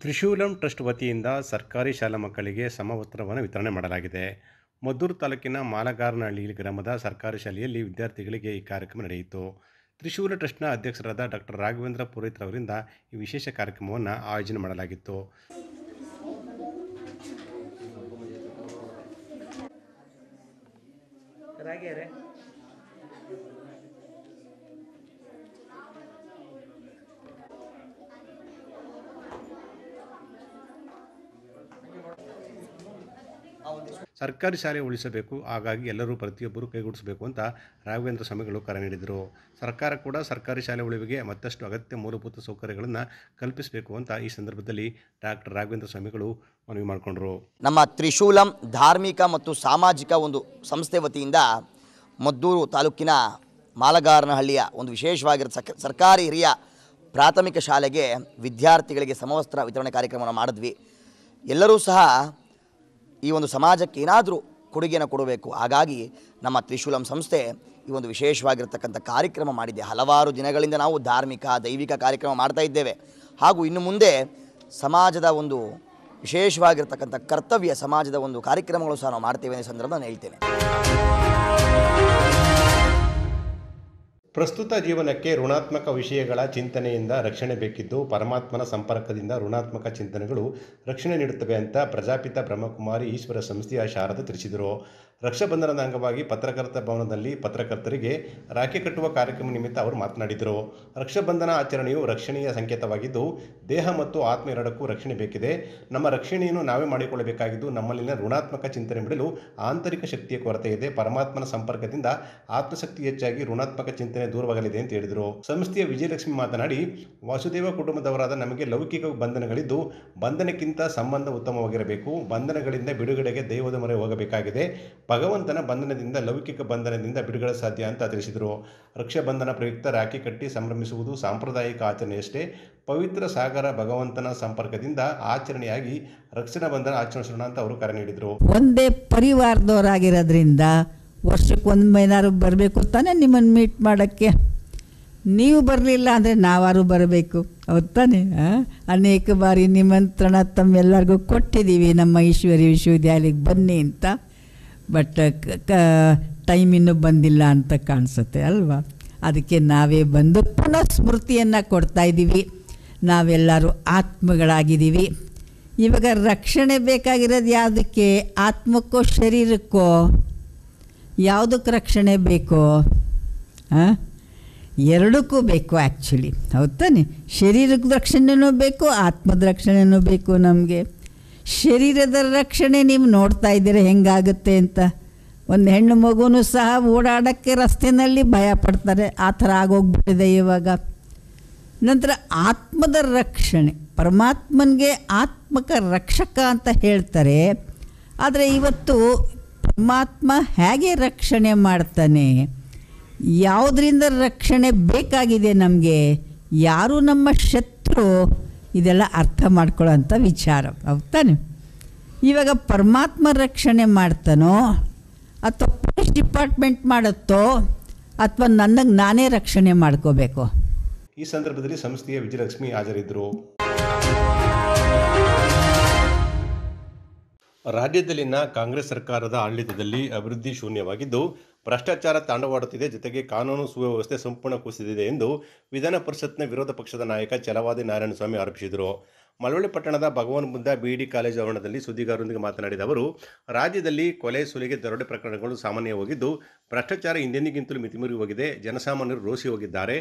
ತ್ರಿಶೂಲಂ trust ವತಿಯಿಂದ ಸರ್ಕಾರಿ ಶಾಲಾ ಮಕ್ಕಳಿಗೆ ಸಮವಸ್ತ್ರವನ್ನು ವಿತರಣೆ ಮಾಡಲಾಗಿದೆ. ಮದ್ದೂರು ತಾಲೂಕಿನ ಮಾಲಗಾರನಹಳ್ಳಿ ಗ್ರಾಮದ ಸರ್ಕಾರಿ ಶಾಲೆಯಲ್ಲಿ ವಿದ್ಯಾರ್ಥಿಗಳಿಗೆ ಈ ಕಾರ್ಯಕ್ರಮ ನಡೆಯಿತು. ತ್ರಿಶೂಲ ಟ್ರಸ್ಟ್ನ ಅಧ್ಯಕ್ಷರಾದ ಡಾಕ್ಟರ್ ರಾಘವೇಂದ್ರ ಪುರೋಹಿತ್ ಅವರಿಂದ ಈ ವಿಶೇಷ ಕಾರ್ಯಕ್ರಮವನ್ನು ಆಯೋಜನೆ ಮಾಡಲಾಗಿತ್ತು. ಸರ್ಕಾರಿ ಶಾಲೆ ಉಳಿಸಬೇಕು, ಹಾಗಾಗಿ ಎಲ್ಲರೂ ಪ್ರತಿಯೊಬ್ಬರು ಕೈಗೂಡಿಸಬೇಕು ಅಂತ ರಾಘವೇಂದ್ರ ಸ್ವಾಮಿಗಳು ಕರೆ ನೀಡಿದರು. ಸರ್ಕಾರ ಕೂಡ ಸರ್ಕಾರಿ ಶಾಲೆ ಉಳಿವಿಗೆ ಮತ್ತಷ್ಟು ಅಗತ್ಯ ಮೂಲಭೂತ ಸೌಕರ್ಯಗಳನ್ನು ಕಲ್ಪಿಸಬೇಕು ಅಂತ ಈ ಸಂದರ್ಭದಲ್ಲಿ ಡಾಕ್ಟರ್ ರಾಘವೇಂದ್ರ ಸ್ವಾಮಿಗಳು ಮನವಿ ಮಾಡಿಕೊಂಡರು. ನಮ್ಮ ತ್ರಿಶೂಲಂ ಧಾರ್ಮಿಕ ಮತ್ತು ಸಾಮಾಜಿಕ ಒಂದು ಸಂಸ್ಥೆ ವತಿಯಿಂದ ಮದ್ದೂರು ತಾಲೂಕಿನ ಮಾಲಗಾರನಹಳ್ಳಿಯ ಒಂದು ವಿಶೇಷವಾಗಿರೋ ಸರ್ಕಾರಿ ಹಿರಿಯ ಪ್ರಾಥಮಿಕ ಶಾಲೆಗೆ ವಿದ್ಯಾರ್ಥಿಗಳಿಗೆ ಸಮವಸ್ತ್ರ ವಿತರಣೆ ಕಾರ್ಯಕ್ರಮವನ್ನು ಮಾಡಿದ್ವಿ. ಎಲ್ಲರೂ ಸಹ ಈ ಒಂದು ಸಮಾಜಕ್ಕೆ ಏನಾದರೂ ಕೊಡುಗೆಯನ್ನು ಕೊಡಬೇಕು, ಹಾಗಾಗಿ ನಮ್ಮ ತ್ರಿಶೂಲಂ ಸಂಸ್ಥೆ ಈ ಒಂದು ವಿಶೇಷವಾಗಿರ್ತಕ್ಕಂಥ ಕಾರ್ಯಕ್ರಮ ಮಾಡಿದೆ. ಹಲವಾರು ದಿನಗಳಿಂದ ನಾವು ಧಾರ್ಮಿಕ ದೈವಿಕ ಕಾರ್ಯಕ್ರಮ ಮಾಡ್ತಾ ಇದ್ದೇವೆ. ಹಾಗೂ ಇನ್ನು ಮುಂದೆ ಸಮಾಜದ ಒಂದು ವಿಶೇಷವಾಗಿರ್ತಕ್ಕಂಥ ಕರ್ತವ್ಯ ಸಮಾಜದ ಒಂದು ಕಾರ್ಯಕ್ರಮಗಳು ಸಹ ನಾವು ಮಾಡ್ತೇವೆ ಅನ್ನೋ ಸಂದರ್ಭ ನಾನು ಹೇಳ್ತೇನೆ. ಪ್ರಸ್ತುತ ಜೀವನಕ್ಕೆ ಋಣಾತ್ಮಕ ವಿಷಯಗಳ ಚಿಂತನೆಯಿಂದ ರಕ್ಷಣೆ ಬೇಕಿದ್ದು, ಪರಮಾತ್ಮನ ಸಂಪರ್ಕದಿಂದ ಋಣಾತ್ಮಕ ಚಿಂತನೆಗಳು ರಕ್ಷಣೆ ನೀಡುತ್ತವೆ ಅಂತ ಪ್ರಜಾಪಿತ ಬ್ರಹ್ಮಕುಮಾರಿ ಈಶ್ವರ ಸಂಸ್ಥೆಯ ಶಾರದೆ ತಿಳಿಸಿದರು. ರಕ್ಷಾಬಂಧನದ ಅಂಗವಾಗಿ ಪತ್ರಕರ್ತ ಭವನದಲ್ಲಿ ಪತ್ರಕರ್ತರಿಗೆ ರಾಖಿ ಕಟ್ಟುವ ಕಾರ್ಯಕ್ರಮ ನಿಮಿತ್ತ ಅವರು ಮಾತನಾಡಿದರು. ರಕ್ಷಾಬಂಧನ ಆಚರಣೆಯು ರಕ್ಷಣೆಯ ಸಂಕೇತವಾಗಿದ್ದು, ದೇಹ ಮತ್ತು ಆತ್ಮ ಎರಡಕ್ಕೂ ರಕ್ಷಣೆ ಬೇಕಿದೆ. ನಮ್ಮ ರಕ್ಷಣೆಯನ್ನು ನಾವೇ ಮಾಡಿಕೊಳ್ಳಬೇಕಾಗಿದ್ದು, ನಮ್ಮಲ್ಲಿನ ಋಣಾತ್ಮಕ ಚಿಂತನೆ ಬಿಡಲು ಆಂತರಿಕ ಶಕ್ತಿಯ ಕೊರತೆ ಇದೆ. ಪರಮಾತ್ಮನ ಸಂಪರ್ಕದಿಂದ ಆತ್ಮಶಕ್ತಿ ಹೆಚ್ಚಾಗಿ ಋಣಾತ್ಮಕ ಚಿಂತನೆ ದೂರವಾಗಲಿದೆ ಅಂತ ಹೇಳಿದರು. ಸಂಸ್ಥೆಯ ವಿಜಯಲಕ್ಷ್ಮಿ ಮಾತನಾಡಿ, ವಾಸುದೇವ ಕುಟುಂಬದವರಾದ ನಮಗೆ ಲೌಕಿಕ ಬಂಧನಗಳಿದ್ದು, ಬಂಧನಕ್ಕಿಂತ ಸಂಬಂಧ ಉತ್ತಮವಾಗಿರಬೇಕು. ಬಂಧನಗಳಿಂದ ಬಿಡುಗಡೆಗೆ ದೈವದ ಮೊರೆ ಹೋಗಬೇಕಾಗಿದೆ. ಭಗವಂತನ ಬಂಧನದಿಂದ ಲೌಕಿಕ ಬಂಧನದಿಂದ ಬಿಡುಗಡೆ ಸಾಧ್ಯ ಅಂತ ತಿಳಿಸಿದರು. ರಕ್ಷಾಬಂಧನ ಪ್ರಯುಕ್ತ ರಾಖಿ ಕಟ್ಟಿ ಸಂಭ್ರಮಿಸುವುದು ಸಾಂಪ್ರದಾಯಿಕ ಆಚರಣೆಯಷ್ಟೇ. ಪವಿತ್ರ ಸಾಗರ ಭಗವಂತನ ಸಂಪರ್ಕದಿಂದ ಆಚರಣೆಯಾಗಿ ರಕ್ಷಣಾ ಬಂಧನ ಆಚರಿಸೋಣ ಅಂತ ಅವರು ಕರೆ ನೀಡಿದರು. ಒಂದೇ ಪರಿವಾರದವರಾಗಿರೋದ್ರಿಂದ ವರ್ಷಕ್ಕೊಮ್ಮೆ ಏನಾದ್ರು ಬರಬೇಕು ತಾನೇ ನಿಮ್ಮನ್ನು ಮೀಟ್ ಮಾಡೋಕ್ಕೆ. ನೀವು ಬರಲಿಲ್ಲ ಅಂದರೆ ನಾವಾರು ಬರಬೇಕು, ಹೌದು ತಾನೇ? ಅನೇಕ ಬಾರಿ ನಿಮಂತ್ರಣ ತಮ್ಮೆಲ್ಲರಿಗೂ ಕೊಟ್ಟಿದ್ದೀವಿ ನಮ್ಮ ಈಶ್ವರಿ ವಿಶ್ವವಿದ್ಯಾಲಯಕ್ಕೆ ಬನ್ನಿ ಅಂತ. ಬಟ್ ಟೈಮ್ ಇನ್ನೂ ಬಂದಿಲ್ಲ ಅಂತ ಕಾಣಿಸುತ್ತೆ ಅಲ್ವಾ? ಅದಕ್ಕೆ ನಾವೇ ಬಂದು ಪುನಃ ಸ್ಮೃತಿಯನ್ನು ಕೊಡ್ತಾಯಿದ್ದೀವಿ. ನಾವೆಲ್ಲರೂ ಆತ್ಮಗಳಾಗಿದ್ದೀವಿ. ಇವಾಗ ರಕ್ಷಣೆ ಬೇಕಾಗಿರೋದು ಯಾವುದಕ್ಕೆ? ಆತ್ಮಕ್ಕೋ ಶರೀರಕ್ಕೋ? ಯಾವುದಕ್ಕೆ ರಕ್ಷಣೆ ಬೇಕೋ? ಎರಡಕ್ಕೂ ಬೇಕು ಆ್ಯಕ್ಚುಲಿ, ಹೌದು ತಾನೆ? ಶರೀರದ ರಕ್ಷಣೆನೂ ಬೇಕು, ಆತ್ಮದ ರಕ್ಷಣೆನೂ ಬೇಕು ನಮಗೆ. ಶರೀರದ ರಕ್ಷಣೆ ನೀವು ನೋಡ್ತಾ ಇದ್ದೀರ ಹೆಂಗಾಗುತ್ತೆ ಅಂತ. ಒಂದು ಹೆಣ್ಣು ಮಗುನೂ ಸಹ ಓಡಾಡೋಕ್ಕೆ ರಸ್ತೆಯಲ್ಲಿ ಭಯ ಪಡ್ತಾರೆ, ಆ ಥರ ಆಗೋಗ್ಬಿಟ್ಟಿದೆ ಇವಾಗ. ನಂತರ ಆತ್ಮದ ರಕ್ಷಣೆ, ಪರಮಾತ್ಮನಿಗೆ ಆತ್ಮಕ ರಕ್ಷಕ ಅಂತ ಹೇಳ್ತಾರೆ. ಆದರೆ ಇವತ್ತು ಪರಮಾತ್ಮ ಹೇಗೆ ರಕ್ಷಣೆ ಮಾಡ್ತಾನೆ, ಯಾವುದರಿಂದ ರಕ್ಷಣೆ ಬೇಕಾಗಿದೆ ನಮಗೆ, ಯಾರು ನಮ್ಮ ಶತ್ರು, ಇದೆಲ್ಲ ಅರ್ಥ ಮಾಡ್ಕೊಳ್ಳೋಂಥ ವಿಚಾರ, ಹೌದು ತಾನೆ? ಇವಾಗ ಪರಮಾತ್ಮ ರಕ್ಷಣೆ ಮಾಡ್ತಾನೋ ಅಥವಾ ಪೊಲೀಸ್ ಡಿಪಾರ್ಟ್ಮೆಂಟ್ ಮಾಡುತ್ತೋ ಅಥವಾ ನನಗೆ ನಾನೇ ರಕ್ಷಣೆ ಮಾಡ್ಕೋಬೇಕು? ಈ ಸಂದರ್ಭದಲ್ಲಿ ಸಂಸ್ಥೆಯ ವಿಜಯಲಕ್ಷ್ಮಿ ಹಾಜರಿದ್ದರು. ರಾಜ್ಯದಲ್ಲಿನ ಕಾಂಗ್ರೆಸ್ ಸರ್ಕಾರದ ಆಡಳಿತದಲ್ಲಿ ಅಭಿವೃದ್ಧಿ ಶೂನ್ಯವಾಗಿದ್ದು, ಭ್ರಷ್ಟಾಚಾರ ತಾಂಡವಾಡುತ್ತಿದೆ. ಜೊತೆಗೆ ಕಾನೂನು ಸುವ್ಯವಸ್ಥೆ ಸಂಪೂರ್ಣ ಕುಸಿದಿದೆ ಎಂದು ವಿಧಾನ ಪರಿಷತ್ನ ವಿರೋಧ ಪಕ್ಷದ ನಾಯಕ ಛಲವಾದಿ ನಾರಾಯಣಸ್ವಾಮಿ ಆರೋಪಿಸಿದರು. ಮಳವಳ್ಳಿ ಪಟ್ಟಣದ ಭಗವಾನ್ ಬುದ್ಧ ಬಿಇಡಿ ಕಾಲೇಜು ಆವರಣದಲ್ಲಿ ಸುದ್ದಿಗಾರರೊಂದಿಗೆ ಮಾತನಾಡಿದ ಅವರು, ರಾಜ್ಯದಲ್ಲಿ ಕೊಲೆ, ಸುಲಿಗೆ, ದರೋಡೆ ಪ್ರಕರಣಗಳು ಸಾಮಾನ್ಯವಾಗಿದ್ದು, ಭ್ರಷ್ಟಾಚಾರ ಹಿಂದೆಂದಿಗಿಂತಲೂ ಮಿತಿಮೀರಿ ಹೋಗಿದೆ. ಜನಸಾಮಾನ್ಯರು ರೋಸಿ ಹೋಗಿದ್ದಾರೆ.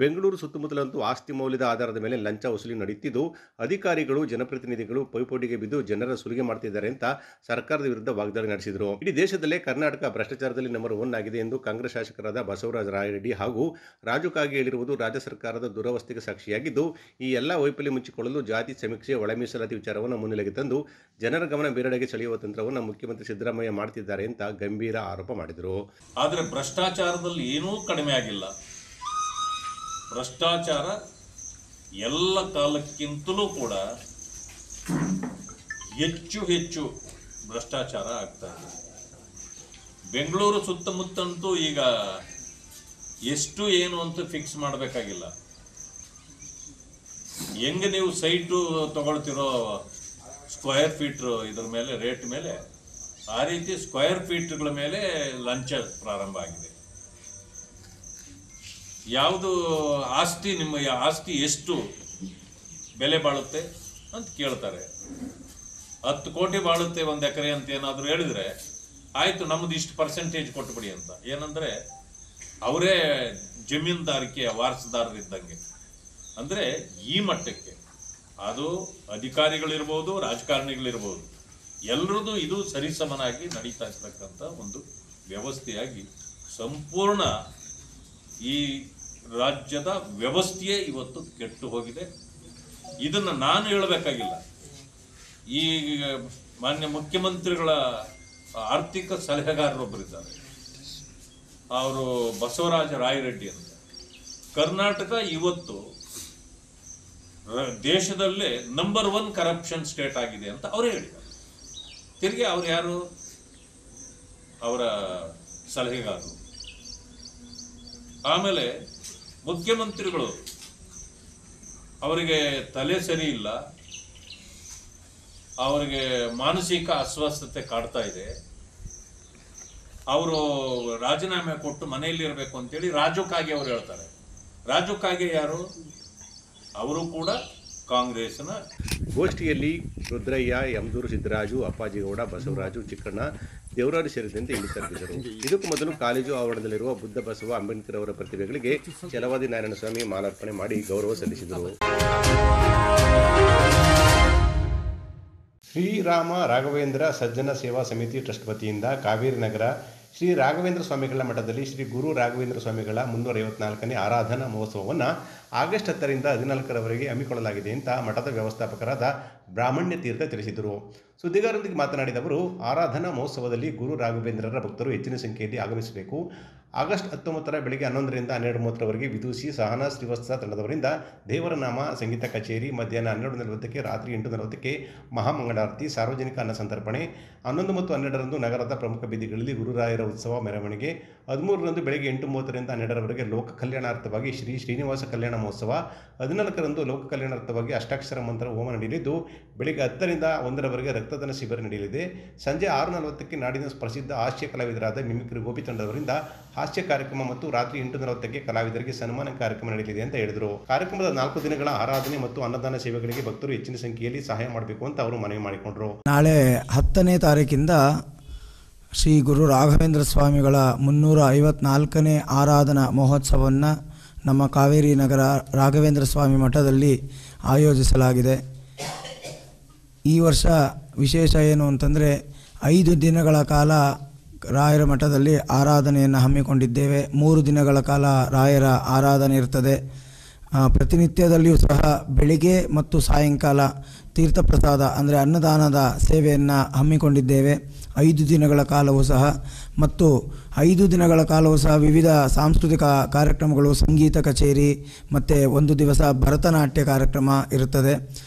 ಬೆಂಗಳೂರು ಸುತ್ತಮುತ್ತಲಂತೂ ಆಸ್ತಿ ಮೌಲ್ಯದ ಆಧಾರದ ಮೇಲೆ ಲಂಚ ವಸೂಲಿ ನಡೆಯುತ್ತಿದ್ದು, ಅಧಿಕಾರಿಗಳು ಜನಪ್ರತಿನಿಧಿಗಳು ಪೈಪೋಟಿಗೆ ಬಿದ್ದು ಜನರ ಸುಲಿಗೆ ಮಾಡ್ತಿದ್ದಾರೆ ಅಂತ ಸರ್ಕಾರದ ವಿರುದ್ಧ ವಾಗ್ದಾಳಿ ನಡೆಸಿದರು. ಇಡೀ ದೇಶದಲ್ಲೇ ಕರ್ನಾಟಕ ಭ್ರಷ್ಟಾಚಾರದಲ್ಲಿ ನಂಬರ್ 1 ಆಗಿದೆ ಎಂದು ಕಾಂಗ್ರೆಸ್ ಶಾಸಕರಾದ ಬಸವರಾಜ ರಾಯರೆಡ್ಡಿ ಹಾಗೂ ರಾಜು ಕಾಗೆ ಹೇಳಿರುವುದು ರಾಜ್ಯ ಸರ್ಕಾರದ ದುರವಸ್ಥೆಗೆ ಸಾಕ್ಷಿಯಾಗಿದ್ದು, ಈ ಎಲ್ಲ ವೈಫಲ್ಯ ಮುಚ್ಚಿಕೊಳ್ಳಲು ಜಾತಿ ಸಮೀಕ್ಷೆ, ಒಳ ಮೀಸಲಾತಿ ವಿಚಾರವನ್ನು ಮುನ್ನೆಲೆಗೆ ತಂದು ಜನರ ಗಮನ ಬೇರೆಡೆಗೆ ಸೆಳೆಯುವ ತಂತ್ರವನ್ನು ಮುಖ್ಯಮಂತ್ರಿ ಸಿದ್ದರಾಮಯ್ಯ ಮಾಡ್ತಿದ್ದಾರೆ ಅಂತ ಗಂಭೀರ ಆರೋಪ ಮಾಡಿದರು. ಆದರೆ ಭ್ರಷ್ಟಾಚಾರದಲ್ಲಿ ಏನೂ ಕಡಿಮೆ ಆಗಿಲ್ಲ. ಭ್ರಷ್ಟಾಚಾರ ಎಲ್ಲ ಕಾಲಕ್ಕಿಂತಲೂ ಕೂಡ ಹೆಚ್ಚು ಭ್ರಷ್ಟಾಚಾರ ಆಗ್ತಾ ಇದೆ. ಬೆಂಗಳೂರು ಸುತ್ತಮುತ್ತಂತೂ ಈಗ ಎಷ್ಟು ಏನು ಅಂತ ಫಿಕ್ಸ್ ಮಾಡಬೇಕಾಗಿಲ್ಲ. ಹೆಂಗೆ ನೀವು ಸೈಟು ತಗೊಳ್ತಿರೋ ಸ್ಕ್ವೇರ್ ಫೀಟ್ ಇದ್ರ ಮೇಲೆ ರೇಟ್ ಮೇಲೆ, ಆ ರೀತಿ ಸ್ಕ್ವೇರ್ ಫೀಟ್ಗಳ ಮೇಲೆ ಲಂಚ ಪ್ರಾರಂಭ ಆಗಿದೆ. ಯಾವುದು ಆಸ್ತಿ, ನಿಮ್ಮ ಆಸ್ತಿ ಎಷ್ಟು ಬೆಲೆ ಬಾಳುತ್ತೆ ಅಂತ ಕೇಳ್ತಾರೆ. 10 ಕೋಟಿ ಬಾಳುತ್ತೆ 1 ಎಕರೆ ಅಂತ ಏನಾದರೂ ಹೇಳಿದ್ರೆ ಆಯಿತು, ನಮ್ಮದು ಇಷ್ಟು ಪರ್ಸೆಂಟೇಜ್ ಕೊಟ್ಟುಬಿಡಿ ಅಂತ. ಏನಂದರೆ ಅವರೇ ಜಮೀನ್ದಾರಿಕೆಯ ವಾರಸುದಾರರಿದ್ದಂಗೆ. ಅಂದರೆ ಈ ಮಟ್ಟಕ್ಕೆ ಅದು ಅಧಿಕಾರಿಗಳಿರ್ಬೋದು, ರಾಜಕಾರಣಿಗಳಿರ್ಬೋದು, ಎಲ್ಲರದ್ದು ಇದು ಸರಿಸಮನಾಗಿ ನಡೀತಾ ಇರ್ತಕ್ಕಂಥ ಒಂದು ವ್ಯವಸ್ಥೆಯಾಗಿ ಸಂಪೂರ್ಣ ಈ ರಾಜ್ಯದ ವ್ಯವಸ್ಥೆಯೇ ಇವತ್ತು ಕೆಟ್ಟು ಹೋಗಿದೆ. ಇದನ್ನು ನಾನು ಹೇಳಬೇಕಾಗಿಲ್ಲ. ಈ ಮಾನ್ಯ ಮುಖ್ಯಮಂತ್ರಿಗಳ ಆರ್ಥಿಕ ಸಲಹೆಗಾರರೊಬ್ಬರಿದ್ದಾರೆ, ಅವರು ಬಸವರಾಜ ರಾಯರೆಡ್ಡಿ ಅಂತ. ಕರ್ನಾಟಕ ಇವತ್ತು ದೇಶದಲ್ಲೇ ನಂಬರ್ 1 ಕರಪ್ಷನ್ ಸ್ಟೇಟ್ ಆಗಿದೆ ಅಂತ ಅವರೇ ಹೇಳಿದ್ದಾರೆ. ತಿರುಗಿ ಅವ್ರು ಯಾರು? ಅವರ ಸಲಹೆಗಾರರು. ಆಮೇಲೆ ಮುಖ್ಯಮಂತ್ರಿಗಳು, ಅವರಿಗೆ ತಲೆ ಸರಿ ಇಲ್ಲ, ಅವರಿಗೆ ಮಾನಸಿಕ ಅಸ್ವಸ್ಥತೆ ಕಾಡ್ತಾ ಇದೆ, ಅವರು ರಾಜೀನಾಮೆ ಕೊಟ್ಟು ಮನೆಯಲ್ಲಿ ಇರಬೇಕು ಅಂತೇಳಿ ರಾಜು ಕಾಗೆ ಅವರು ಹೇಳ್ತಾರೆ. ರಾಜು ಕಾಗೆ ಯಾರು? ಅವರು ಕೂಡ ಕಾಂಗ್ರೆಸ್ನ. ಗೋಷ್ಠಿಯಲ್ಲಿ ರುದ್ರಯ್ಯ, ಯಮದೂರು ಸಿದ್ದರಾಜು, ಅಪ್ಪಾಜಿಗೌಡ, ಬಸವರಾಜು, ಚಿಕ್ಕಣ್ಣ, ದೇವರಾಜು ಸೇರಿದಂತೆ ಇನ್ನಿತರರಿದ್ದರು. ಇದಕ್ಕೂ ಮೊದಲು ಕಾಲೇಜು ಆವರಣದಲ್ಲಿರುವ ಬುದ್ಧ ಬಸವ ಅಂಬೇಡ್ಕರ್ ಅವರ ಪ್ರತಿಮೆಗಳಿಗೆ ಛಲವಾದಿ ನಾರಾಯಣಸ್ವಾಮಿ ಮಾಲಾರ್ಪಣೆ ಮಾಡಿ ಗೌರವ ಸಲ್ಲಿಸಿದರು. ಶ್ರೀರಾಮ ರಾಘವೇಂದ್ರ ಸಜ್ಜನ ಸೇವಾ ಸಮಿತಿ ಟ್ರಸ್ಟ್ ವತಿಯಿಂದ ಕಾವೇರಿ ನಗರ ಶ್ರೀ ರಾಘವೇಂದ್ರ ಸ್ವಾಮಿಗಳ ಮಠದಲ್ಲಿ ಶ್ರೀ ಗುರು ರಾಘವೇಂದ್ರ ಸ್ವಾಮಿಗಳ 354ನೇ ಆರಾಧನಾ ಮಹೋತ್ಸವವನ್ನು ಆಗಸ್ಟ್ 10ರಿಂದ 14ರವರೆಗೆ ಹಮ್ಮಿಕೊಳ್ಳಲಾಗಿದೆ ಅಂತ ಮಠದ ವ್ಯವಸ್ಥಾಪಕರಾದ ಬ್ರಾಹ್ಮಣ್ಯ ತೀರ್ಥ ತಿಳಿಸಿದರು. ಸುದ್ದಿಗಾರರೊಂದಿಗೆ ಮಾತನಾಡಿದ ಅವರು, ಆರಾಧನಾ ಮಹೋತ್ಸವದಲ್ಲಿ ಗುರು ರಾಘವೇಂದ್ರರ ಭಕ್ತರು ಹೆಚ್ಚಿನ ಸಂಖ್ಯೆಯಲ್ಲಿ ಆಗಮಿಸಬೇಕು. ಆಗಸ್ಟ್ 19ರ ಬೆಳಗ್ಗೆ 11ರಿಂದ 12:30ರವರೆಗೆ ವಿದೂಷಿ ಸಹನಾ ಶ್ರೀವತ್ಸ ತಂಡದವರಿಂದ ದೇವರ ನಾಮ ಸಂಗೀತ ಕಚೇರಿ, ಮಧ್ಯಾಹ್ನ 12:40ಕ್ಕೆ, ರಾತ್ರಿ 8:40ಕ್ಕೆ ಮಹಾಮಂಗಳಾರತಿ, ಸಾರ್ವಜನಿಕ ಅನ್ನ ಸಂತರ್ಪಣೆ, 11 ಮತ್ತು 12ರಂದು ನಗರದ ಪ್ರಮುಖ ಬೀದಿಗಳಲ್ಲಿ ಗುರುರಾಯರ ಉತ್ಸವ ಮೆರವಣಿಗೆ, 13ರಂದು ಬೆಳಗ್ಗೆ 8:30ರಿಂದ 12ರವರೆಗೆ ಲೋಕ ಕಲ್ಯಾಣಾರ್ಥವಾಗಿ ಶ್ರೀ ಶ್ರೀನಿವಾಸ ಕಲ್ಯಾಣ ಮಹೋತ್ಸವ, 14ರಂದು ಲೋಕ ಕಲ್ಯಾಣಾರ್ಥವಾಗಿ ಅಷ್ಟಾಕ್ಷರ ಮಂತ್ರ ಹೋಮ ನಡೆಯಲಿದ್ದು, ಬೆಳಗ್ಗೆ 10ರಿಂದ 1ರವರೆಗೆ ರಕ್ತದಾನ ಶಿಬಿರ ನಡೆಯಲಿದೆ. ಸಂಜೆ 6:40ಕ್ಕೆ ನಾಡಿನ ಪ್ರಸಿದ್ಧ ಹಾಸ್ಯ ಕಲಾವಿದರಾದ ಮಿಮಿಕ್ರಿ ಗೋಪಿ ತಂಡದವರಿಂದ ಹಾಸ್ಯ ಕಾರ್ಯಕ್ರಮ ಮತ್ತು ರಾತ್ರಿ 8:40ಕ್ಕೆ ಕಲಾವಿದರಿಗೆ ಸನ್ಮಾನ ಕಾರ್ಯಕ್ರಮ ನಡೆಯಲಿದೆ ಅಂತ ಹೇಳಿದರು. ಕಾರ್ಯಕ್ರಮದ 4 ದಿನಗಳ ಆರಾಧನೆ ಮತ್ತು ಅನ್ನದಾನ ಸೇವೆಗಳಿಗೆ ಭಕ್ತರು ಹೆಚ್ಚಿನ ಸಂಖ್ಯೆಯಲ್ಲಿ ಸಹಾಯ ಮಾಡಬೇಕು ಅಂತ ಅವರು ಮನವಿ ಮಾಡಿಕೊಂಡರು. ನಾಳೆ 10ನೇ ತಾರೀಕಿಂದ ಶ್ರೀ ಗುರು ರಾಘವೇಂದ್ರ ಸ್ವಾಮಿಗಳ 354ನೇ ಆರಾಧನಾ ಮಹೋತ್ಸವವನ್ನು ನಮ್ಮ ಕಾವೇರಿ ನಗರ ರಾಘವೇಂದ್ರ ಸ್ವಾಮಿ ಮಠದಲ್ಲಿ ಆಯೋಜಿಸಲಾಗಿದೆ. ಈ ವರ್ಷ ವಿಶೇಷ ಏನು ಅಂತಂದರೆ 5 ದಿನಗಳ ಕಾಲ ರಾಯರ ಮಠದಲ್ಲಿ ಆರಾಧನೆಯನ್ನು ಹಮ್ಮಿಕೊಂಡಿದ್ದೇವೆ. 3 ದಿನಗಳ ಕಾಲ ರಾಯರ ಆರಾಧನೆ ಇರ್ತದೆ. ಪ್ರತಿನಿತ್ಯದಲ್ಲಿಯೂ ಸಹ ಬೆಳಿಗ್ಗೆ ಮತ್ತು ಸಾಯಂಕಾಲ ತೀರ್ಥಪ್ರಸಾದ ಅಂದರೆ ಅನ್ನದಾನದ ಸೇವೆಯನ್ನು ಹಮ್ಮಿಕೊಂಡಿದ್ದೇವೆ 5 ದಿನಗಳ ಕಾಲವೂ ಸಹ. ಮತ್ತು 5 ದಿನಗಳ ಕಾಲವೂ ಸಹ ವಿವಿಧ ಸಾಂಸ್ಕೃತಿಕ ಕಾರ್ಯಕ್ರಮಗಳು, ಸಂಗೀತ ಕಚೇರಿ ಮತ್ತು 1 ದಿವಸ ಭರತನಾಟ್ಯ ಕಾರ್ಯಕ್ರಮ ಇರುತ್ತದೆ.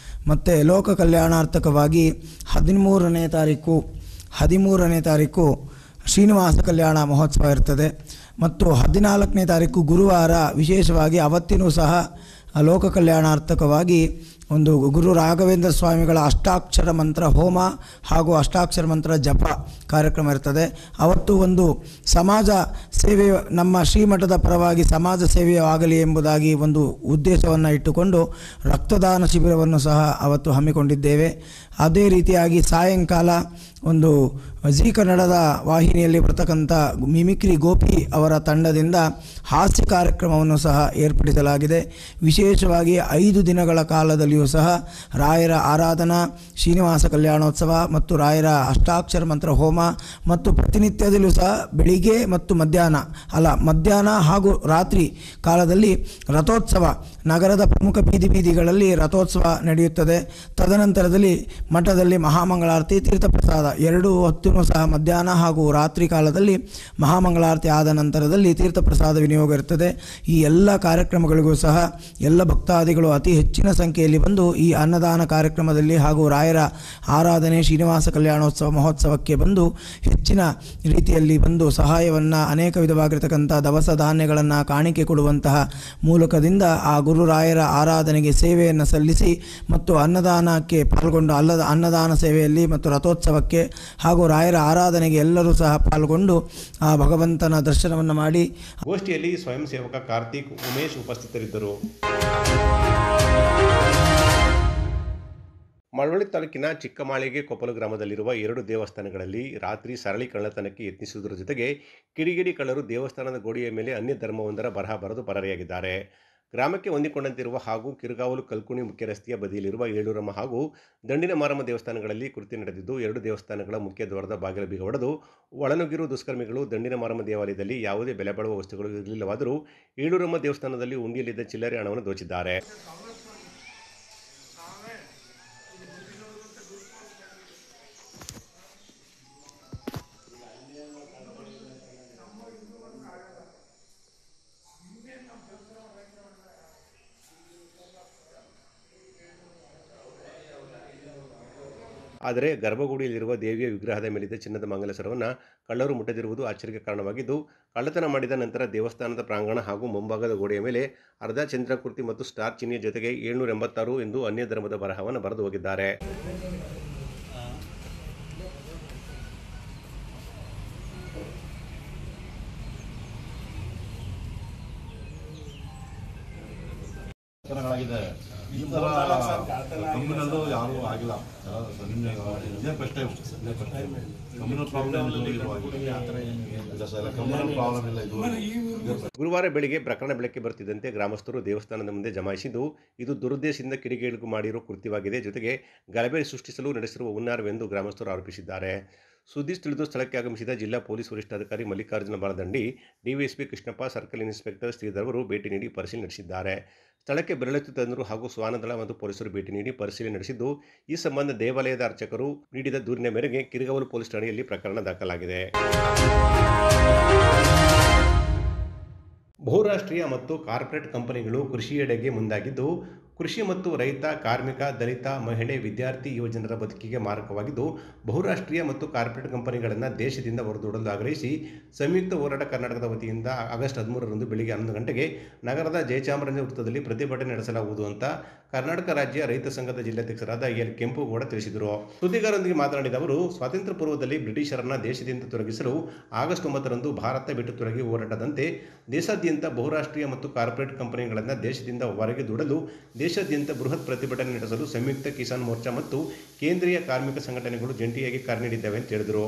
ಮತ್ತು ಲೋಕ ಕಲ್ಯಾಣಾರ್ಥಕವಾಗಿ 13ನೇ ತಾರೀಕು ಶ್ರೀನಿವಾಸ ಕಲ್ಯಾಣ ಮಹೋತ್ಸವ ಇರ್ತದೆ. ಮತ್ತು 14ನೇ ತಾರೀಕು ಗುರುವಾರ ವಿಶೇಷವಾಗಿ ಅವತ್ತಿನೂ ಸಹ ಲೋಕ ಕಲ್ಯಾಣಾರ್ಥಕವಾಗಿ ಒಂದು ಗುರು ರಾಘವೇಂದ್ರ ಸ್ವಾಮಿಗಳ ಅಷ್ಟಾಕ್ಷರ ಮಂತ್ರ ಹೋಮ ಹಾಗೂ ಅಷ್ಟಾಕ್ಷರ ಮಂತ್ರ ಜಪ ಕಾರ್ಯಕ್ರಮ ಇರ್ತದೆ. ಅವತ್ತು ಒಂದು ಸಮಾಜ ಸೇವೆ, ನಮ್ಮ ಶ್ರೀಮಠದ ಪರವಾಗಿ ಸಮಾಜ ಸೇವೆಯಾಗಲಿ ಎಂಬುದಾಗಿ ಒಂದು ಉದ್ದೇಶವನ್ನು ಇಟ್ಟುಕೊಂಡು ರಕ್ತದಾನ ಶಿಬಿರವನ್ನು ಸಹ ಅವತ್ತು ಹಮ್ಮಿಕೊಂಡಿದ್ದೇವೆ. ಅದೇ ರೀತಿಯಾಗಿ ಸಾಯಂಕಾಲ ಒಂದು ಜೀ ಕನ್ನಡದ ವಾಹಿನಿಯಲ್ಲಿ ಬರ್ತಕ್ಕಂಥ ಮಿಮಿಕ್ರಿ ಗೋಪಿ ಅವರ ತಂಡದಿಂದ ಹಾಸ್ಯ ಕಾರ್ಯಕ್ರಮವನ್ನು ಸಹ ಏರ್ಪಡಿಸಲಾಗಿದೆ. ವಿಶೇಷವಾಗಿ 5 ದಿನಗಳ ಕಾಲದಲ್ಲಿಯೂ ಸಹ ರಾಯರ ಆರಾಧನಾ, ಶ್ರೀನಿವಾಸ ಕಲ್ಯಾಣೋತ್ಸವ ಮತ್ತು ರಾಯರ ಅಷ್ಟಾಕ್ಷರ ಮಂತ್ರ ಹೋಮ ಮತ್ತು ಪ್ರತಿನಿತ್ಯದಲ್ಲೂ ಸಹ ಬೆಳಿಗ್ಗೆ ಮತ್ತು ಮಧ್ಯಾಹ್ನ ಹಾಗೂ ರಾತ್ರಿ ಕಾಲದಲ್ಲಿ ರಥೋತ್ಸವ, ನಗರದ ಪ್ರಮುಖ ಬೀದಿಗಳಲ್ಲಿ ರಥೋತ್ಸವ ನಡೆಯುತ್ತದೆ. ತದನಂತರದಲ್ಲಿ ಮಠದಲ್ಲಿ ಮಹಾಮಂಗಳಾರತಿ, ತೀರ್ಥಪ್ರಸಾದ 2 ಹೊತ್ತೂ ಸಹ ಮಧ್ಯಾಹ್ನ ಹಾಗೂ ರಾತ್ರಿ ಕಾಲದಲ್ಲಿ ಮಹಾಮಂಗಳಾರತಿ ಆದ ನಂತರದಲ್ಲಿ ತೀರ್ಥಪ್ರಸಾದ ವಿನಿಯೋಗ ಇರ್ತದೆ. ಈ ಎಲ್ಲ ಕಾರ್ಯಕ್ರಮಗಳಿಗೂ ಸಹ ಎಲ್ಲ ಭಕ್ತಾದಿಗಳು ಅತಿ ಹೆಚ್ಚಿನ ಸಂಖ್ಯೆಯಲ್ಲಿ ಬಂದು ಈ ಅನ್ನದಾನ ಕಾರ್ಯಕ್ರಮದಲ್ಲಿ ಹಾಗೂ ರಾಯರ ಆರಾಧನೆ ಶ್ರೀನಿವಾಸ ಕಲ್ಯಾಣೋತ್ಸವ ಮಹೋತ್ಸವಕ್ಕೆ ಬಂದು ಹೆಚ್ಚಿನ ರೀತಿಯಲ್ಲಿ ಬಂದು ಸಹಾಯವನ್ನು ಅನೇಕ ವಿಧವಾಗಿರತಕ್ಕಂಥ ದವಸ ಧಾನ್ಯಗಳನ್ನು ಕಾಣಿಕೆ ಕೊಡುವಂತಹ ಮೂಲಕದಿಂದ ಆ ಗುರುರಾಯರ ಆರಾಧನೆಗೆ ಸೇವೆಯನ್ನು ಸಲ್ಲಿಸಿ ಮತ್ತು ಅನ್ನದಾನಕ್ಕೆ ಪಾಲ್ಗೊಂಡು ಅನ್ನದಾನ ಸೇವೆಯಲ್ಲಿ ಮತ್ತು ರಥೋತ್ಸವಕ್ಕೆ ಹಾಗೂ ರಾಯರ ಆರಾಧನೆಗೆ ಎಲ್ಲರೂ ಸಹ ಪಾಲ್ಗೊಂಡು ಆ ಭಗವಂತನ ದರ್ಶನವನ್ನು ಮಾಡಿ ಗೋಷ್ಠಿಯಲ್ಲಿ ಸ್ವಯಂ ಸೇವಕ ಕಾರ್ತಿಕ್ ಉಮೇಶ್ ಉಪಸ್ಥಿತರಿದ್ದರು. ಮಳವಳ್ಳಿ ತಾಲೂಕಿನ ಚಿಕ್ಕಮಾಳಿಗೆ ಕೊಪ್ಪಲು ಗ್ರಾಮದಲ್ಲಿರುವ 2 ದೇವಸ್ಥಾನಗಳಲ್ಲಿ ರಾತ್ರಿ ಸರಳಿ ಕಳ್ಳತನಕ್ಕೆ ಯತ್ನಿಸುವುದರ ಜೊತೆಗೆ ಕಿಡಿಗೇಡಿ ಕಳ್ಳರು ದೇವಸ್ಥಾನದ ಗೋಡೆಯ ಮೇಲೆ ಅನ್ಯ ಧರ್ಮವೊಂದರ ಬರಹ ಬರೆದು ಪರಾರಿಯಾಗಿದ್ದಾರೆ. ಗ್ರಾಮಕ್ಕೆ ಹೊಂದಿಕೊಂಡಂತಿರುವ ಹಾಗೂ ಕಿರುಗಾವಲು ಕಲ್ಕುಣಿ ಮುಖ್ಯ ರಸ್ತೆಯ ಬದಿಯಲ್ಲಿರುವ ಏಳೂರಮ್ಮ ಹಾಗೂ ದಂಡಿನ ಮಾರಮ್ಮ ದೇವಸ್ಥಾನಗಳಲ್ಲಿ ಕೃತ್ಯ ನಡೆದಿದ್ದು 2 ದೇವಸ್ಥಾನಗಳ ಮುಖ್ಯ ದ್ವಾರದ ಬಾಗಿಲು ಬೀಗ ಹೊಡೆದು ಒಳನುಗ್ಗಿರುವ ದುಷ್ಕರ್ಮಿಗಳು ದಂಡಿನ ಮಾರಮ್ಮ ದೇವಾಲಯದಲ್ಲಿ ಯಾವುದೇ ಬೆಲೆ ಬಾಳುವ ವಸ್ತುಗಳು ಇರಲಿಲ್ಲವಾದರೂ ಏಳೂರಮ್ಮ ದೇವಸ್ಥಾನದಲ್ಲಿ ಉಂಡಿಯಲ್ಲಿದ್ದ ಚಿಲ್ಲರೆ ಹಣವನ್ನು ದೋಚಿದ್ದಾರೆ. ಆದರೆ ಗರ್ಭಗುಡಿಯಲ್ಲಿರುವ ದೇವಿಯ ವಿಗ್ರಹದ ಮೇಲಿದ್ದ ಚಿನ್ನದ ಮಂಗಲಸರವನ್ನು ಕಳ್ಳರು ಮುಟ್ಟದಿರುವುದು ಆಶ್ಚರ್ಯಕ್ಕೆ ಕಾರಣವಾಗಿದ್ದು, ಕಳ್ಳತನ ಮಾಡಿದ ನಂತರ ದೇವಸ್ಥಾನದ ಪ್ರಾಂಗಣ ಹಾಗೂ ಮುಂಭಾಗದ ಗೋಡೆಯ ಮೇಲೆ ಅರ್ಧ ಚಂದ್ರಾಕೃತಿ ಮತ್ತು ಸ್ಟಾರ್ ಚಿಹ್ನೆಯ ಜೊತೆಗೆ 786 ಎಂದು ಅನ್ಯ ಧರ್ಮದ ಬರಹವನ್ನು ಬರೆದು ಹೋಗಿದ್ದಾರೆ. ಈ ಥರ ಕಮ್ಯುನಲ್ಲೂ ಯಾರೂ ಆಗಿಲ್ಲ. ಇದೇ ಫಸ್ಟ್ ಟೈಮ್ ಕಮ್ಯುನಲ್ ಪ್ರಾಬ್ಲಮ್ ಇಲ್ಲ. ಗುರುವಾರ ಬೆಳಿಗ್ಗೆ ಪ್ರಕರಣ ಬೆಳಕಿಗೆ ಬರ್ತಿದ್ದಂತೆ ಗ್ರಾಮಸ್ಥರು ದೇವಸ್ಥಾನದ ಮುಂದೆ ಜಮಾಯಿಸಿದ್ದು, ಇದು ದುರುದ್ದೇಶದಿಂದ ಕಿಡಿಗೇಡಿಗಳು ಮಾಡಿರುವ ಕೃತ್ಯವಾಗಿದೆ, ಜೊತೆಗೆ ಗಲಭೆ ಸೃಷ್ಟಿಸಲು ನಡೆಸಿರುವ ಹುನ್ನಾರವೆಂದು ಗ್ರಾಮಸ್ಥರು ಆರೋಪಿಸಿದ್ದಾರೆ. ಸುದ್ದಿ ತಿಳಿದು ಸ್ಥಳಕ್ಕೆ ಆಗಮಿಸಿದ ಜಿಲ್ಲಾ ಪೊಲೀಸ್ ವರಿಷ್ಠಾಧಿಕಾರಿ Mallikarjuna Baladandi, DYSP Krishnappa, circle inspector Shridhar ಅವರು ಭೇಟಿ ನೀಡಿ ಪರಿಶೀಲನೆ ನಡೆಸಿದ್ದಾರೆ. ಸ್ಥಳಕ್ಕೆ ಬೆರಳೆತ್ತು ತಜ್ಞರು ಹಾಗೂ ಶ್ವಾನದಳ ಮತ್ತು ಪೊಲೀಸರು ಭೇಟಿ ನೀಡಿ ಪರಿಶೀಲನೆ ನಡೆಸಿದ್ದು, ಈ ಸಂಬಂಧ ದೇವಾಲಯದ ಅರ್ಚಕರು ನೀಡಿದ ದೂರಿನ ಮೇರೆಗೆ ಕಿರಿಗಾವಲು ಪೊಲೀಸ್ ಠಾಣೆಯಲ್ಲಿ ಪ್ರಕರಣ ದಾಖಲಾಗಿದೆ. ಬಹುರಾಷ್ಟ್ರೀಯ ಮತ್ತು ಕಾರ್ಪೊರೇಟ್ ಕಂಪನಿಗಳು ಕೃಷಿಯೆಡೆಗೆ ಮುಂದಾಗಿದ್ದು, ಕೃಷಿ ಮತ್ತು ರೈತ, ಕಾರ್ಮಿಕ, ದಲಿತ, ಮಹಿಳೆ, ವಿದ್ಯಾರ್ಥಿ, ಯುವಜನರ ಬದುಕಿಗೆ ಮಾರಕವಾಗಿದ್ದು, ಬಹುರಾಷ್ಟ್ರೀಯ ಮತ್ತು ಕಾರ್ಪೊರೇಟ್ ಕಂಪನಿಗಳನ್ನು ದೇಶದಿಂದ ಹೊರದೂಡಲು ಆಗ್ರಹಿಸಿ ಸಂಯುಕ್ತ ಹೋರಾಟ ಕರ್ನಾಟಕದ ವತಿಯಿಂದ ಆಗಸ್ಟ್ 13ರಂದು ಬೆಳಗ್ಗೆ 11 ಗಂಟೆಗೆ ನಗರದ ಜಯಚಾಮರಾಜ ವೃತ್ತದಲ್ಲಿ ಪ್ರತಿಭಟನೆ ನಡೆಸಲಾಗುವುದು ಅಂತ ಕರ್ನಾಟಕ ರಾಜ್ಯ ರೈತ ಸಂಘದ ಜಿಲ್ಲಾಧ್ಯಕ್ಷರಾದ ಎಲ್ ಕೆಂಪುಗೌಡ ತಿಳಿಸಿದರು. ಸುದ್ದಿಗಾರರೊಂದಿಗೆ ಮಾತನಾಡಿದ ಅವರು, ಸ್ವಾತಂತ್ರ್ಯ ಪೂರ್ವದಲ್ಲಿ ಬ್ರಿಟಿಷರನ್ನ ದೇಶದಿಂದ ತೊಲಗಿಸಲು ಆಗಸ್ಟ್ 9ರಂದು ಭಾರತ ಬಿಟ್ಟು ತೊಲಗಿ ಹೋರಾಟದಂತೆ ದೇಶಾದ್ಯಂತ ಬಹುರಾಷ್ಟ್ರೀಯ ಮತ್ತು ಕಾರ್ಪೊರೇಟ್ ಕಂಪನಿಗಳನ್ನು ದೇಶದಿಂದ ಹೊರಗೆ ದೂಡಲು ದೇಶಾದ್ಯಂತ ಬೃಹತ್ ಪ್ರತಿಭಟನೆ ನಡೆಸಲು ಸಂಯುಕ್ತ ಕಿಸಾನ್ ಮೋರ್ಚಾ ಮತ್ತು ಕೇಂದ್ರೀಯ ಕಾರ್ಮಿಕ ಸಂಘಟನೆಗಳು ಜಂಟಿಯಾಗಿ ಕಾರ್ಯ ನೀಡಿದ್ದಾವೆ ಅಂತ ಹೇಳಿದರು.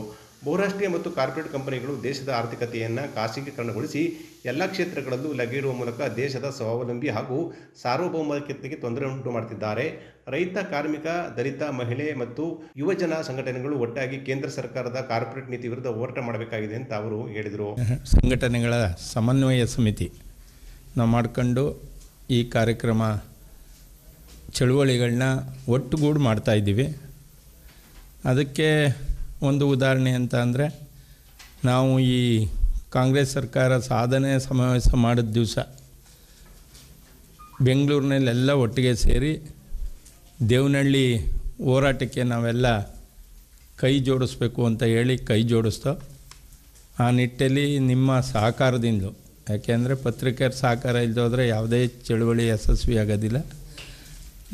ಬಹುರಾಷ್ಟ್ರೀಯ ಮತ್ತು ಕಾರ್ಪೊರೇಟ್ ಕಂಪನಿಗಳು ದೇಶದ ಆರ್ಥಿಕತೆಯನ್ನು ಖಾಸಗೀಕರಣಗೊಳಿಸಿ ಎಲ್ಲ ಕ್ಷೇತ್ರಗಳಲ್ಲೂ ಲಗ್ಗೆಯಿಡುವ ಮೂಲಕ ದೇಶದ ಸ್ವಾವಲಂಬಿ ಹಾಗೂ ಸಾರ್ವಭೌಮತೆಗೆ ತೊಂದರೆ ಉಂಟು ಮಾಡುತ್ತಿದ್ದಾರೆ. ರೈತ, ಕಾರ್ಮಿಕ, ದಲಿತ, ಮಹಿಳೆ ಮತ್ತು ಯುವಜನ ಸಂಘಟನೆಗಳು ಒಟ್ಟಾಗಿ ಕೇಂದ್ರ ಸರ್ಕಾರದ ಕಾರ್ಪೊರೇಟ್ ನೀತಿ ವಿರುದ್ಧ ಹೋರಾಟ ಮಾಡಬೇಕಾಗಿದೆ ಅಂತ ಅವರು ಹೇಳಿದರು. ಸಂಘಟನೆಗಳ ಸಮನ್ವಯ ಸಮಿತಿ ನಾವು ಮಾಡ್ಕೊಂಡು ಈ ಕಾರ್ಯಕ್ರಮ ಚಳುವಳಿಗಳನ್ನ ಒಟ್ಟುಗೂಡು ಮಾಡ್ತಾಯಿದ್ದೀವಿ. ಅದಕ್ಕೆ ಒಂದು ಉದಾಹರಣೆ ಅಂತ ಅಂದರೆ, ನಾವು ಈ ಕಾಂಗ್ರೆಸ್ ಸರ್ಕಾರ ಸಾಧನೆ ಸಮಾವೇಶ ಮಾಡಿದ ದಿವಸ ಬೆಂಗಳೂರಿನಲ್ಲೆಲ್ಲ ಒಟ್ಟಿಗೆ ಸೇರಿ ದೇವನಹಳ್ಳಿ ಹೋರಾಟಕ್ಕೆ ನಾವೆಲ್ಲ ಕೈ ಜೋಡಿಸ್ಬೇಕು ಅಂತ ಹೇಳಿ ಕೈ ಜೋಡಿಸ್ತೋ. ಆ ನಿಟ್ಟಲ್ಲಿ ನಿಮ್ಮ ಸಹಕಾರದಿಂದಲೂ, ಯಾಕೆಂದರೆ ಪತ್ರಿಕೆಯರ ಸಹಕಾರ ಇಲ್ಲದೋದ್ರೆ ಯಾವುದೇ ಚಳುವಳಿ ಯಶಸ್ವಿ ಆಗೋದಿಲ್ಲ.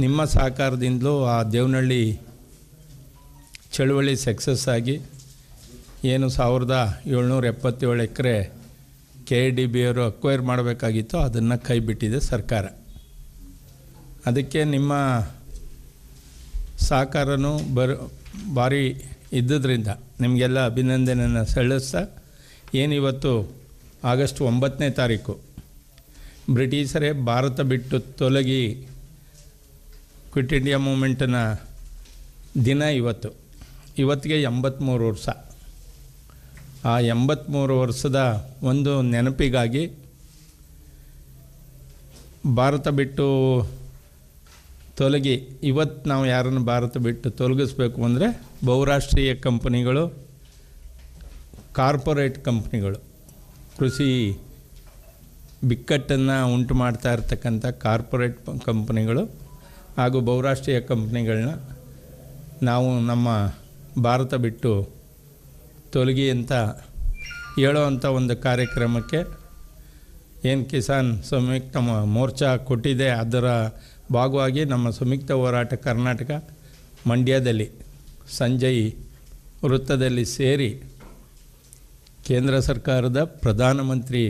ನಿಮ್ಮ ಸಹಕಾರದಿಂದಲೂ ಆ ದೇವನಹಳ್ಳಿ ಚಳುವಳಿ ಸಕ್ಸಸ್ ಆಗಿ ಏನು 1777 ಎಕರೆ KIDB ಅವರು ಅಕ್ವೈರ್ ಮಾಡಬೇಕಾಗಿತ್ತು, ಅದನ್ನು ಕೈ ಬಿಟ್ಟಿದೆ ಸರ್ಕಾರ. ಅದಕ್ಕೆ ನಿಮ್ಮ ಸಹಕಾರನೂ ಭಾರಿ ಇದ್ದುದರಿಂದ ನಿಮಗೆಲ್ಲ ಅಭಿನಂದನೆಯನ್ನು ಸಲ್ಲಿಸ್ತಾ, ಏನಿವತ್ತು ಆಗಸ್ಟ್ 9ನೇ ತಾರೀಕು ಬ್ರಿಟಿಷರೇ ಭಾರತ ಬಿಟ್ಟು ತೊಲಗಿ ಕ್ವಿಟ್ ಇಂಡಿಯಾ ಮೂಮೆಂಟಿನ ದಿನ ಇವತ್ತಿಗೆ 83 ವರ್ಷ. ಆ 83 ವರ್ಷದ ಒಂದು ನೆನಪಿಗಾಗಿ ಭಾರತ ಬಿಟ್ಟು ತೊಲಗಿ ಇವತ್ತು ನಾವು ಯಾರನ್ನು ಭಾರತ ಬಿಟ್ಟು ತೊಲಗಿಸ್ಬೇಕು ಅಂದರೆ ಬಹುರಾಷ್ಟ್ರೀಯ ಕಂಪನಿಗಳು, ಕಾರ್ಪೊರೇಟ್ ಕಂಪ್ನಿಗಳು, ಕೃಷಿ ಬಿಕ್ಕಟ್ಟನ್ನು ಉಂಟು ಮಾಡ್ತಾ ಇರ್ತಕ್ಕಂಥ ಕಾರ್ಪೊರೇಟ್ ಕಂಪನಿಗಳು ಹಾಗೂ ಬಹುರಾಷ್ಟ್ರೀಯ ಕಂಪ್ನಿಗಳನ್ನ ನಾವು ನಮ್ಮ ಭಾರತ ಬಿಟ್ಟು ತೊಲಗಿ ಅಂತ ಹೇಳೋವಂಥ ಒಂದು ಕಾರ್ಯಕ್ರಮಕ್ಕೆ ಏನು ಕಿಸಾನ್ ಸಂಯುಕ್ತ ಮೋರ್ಚಾ ಕೊಟ್ಟಿದೆ, ಅದರ ಭಾಗವಾಗಿ ನಮ್ಮ ಸಂಯುಕ್ತ ಹೋರಾಟ ಕರ್ನಾಟಕ ಮಂಡ್ಯದಲ್ಲಿ ಸಂಜಯ್ ವೃತ್ತದಲ್ಲಿ ಸೇರಿ ಕೇಂದ್ರ ಸರ್ಕಾರದ ಪ್ರಧಾನಮಂತ್ರಿ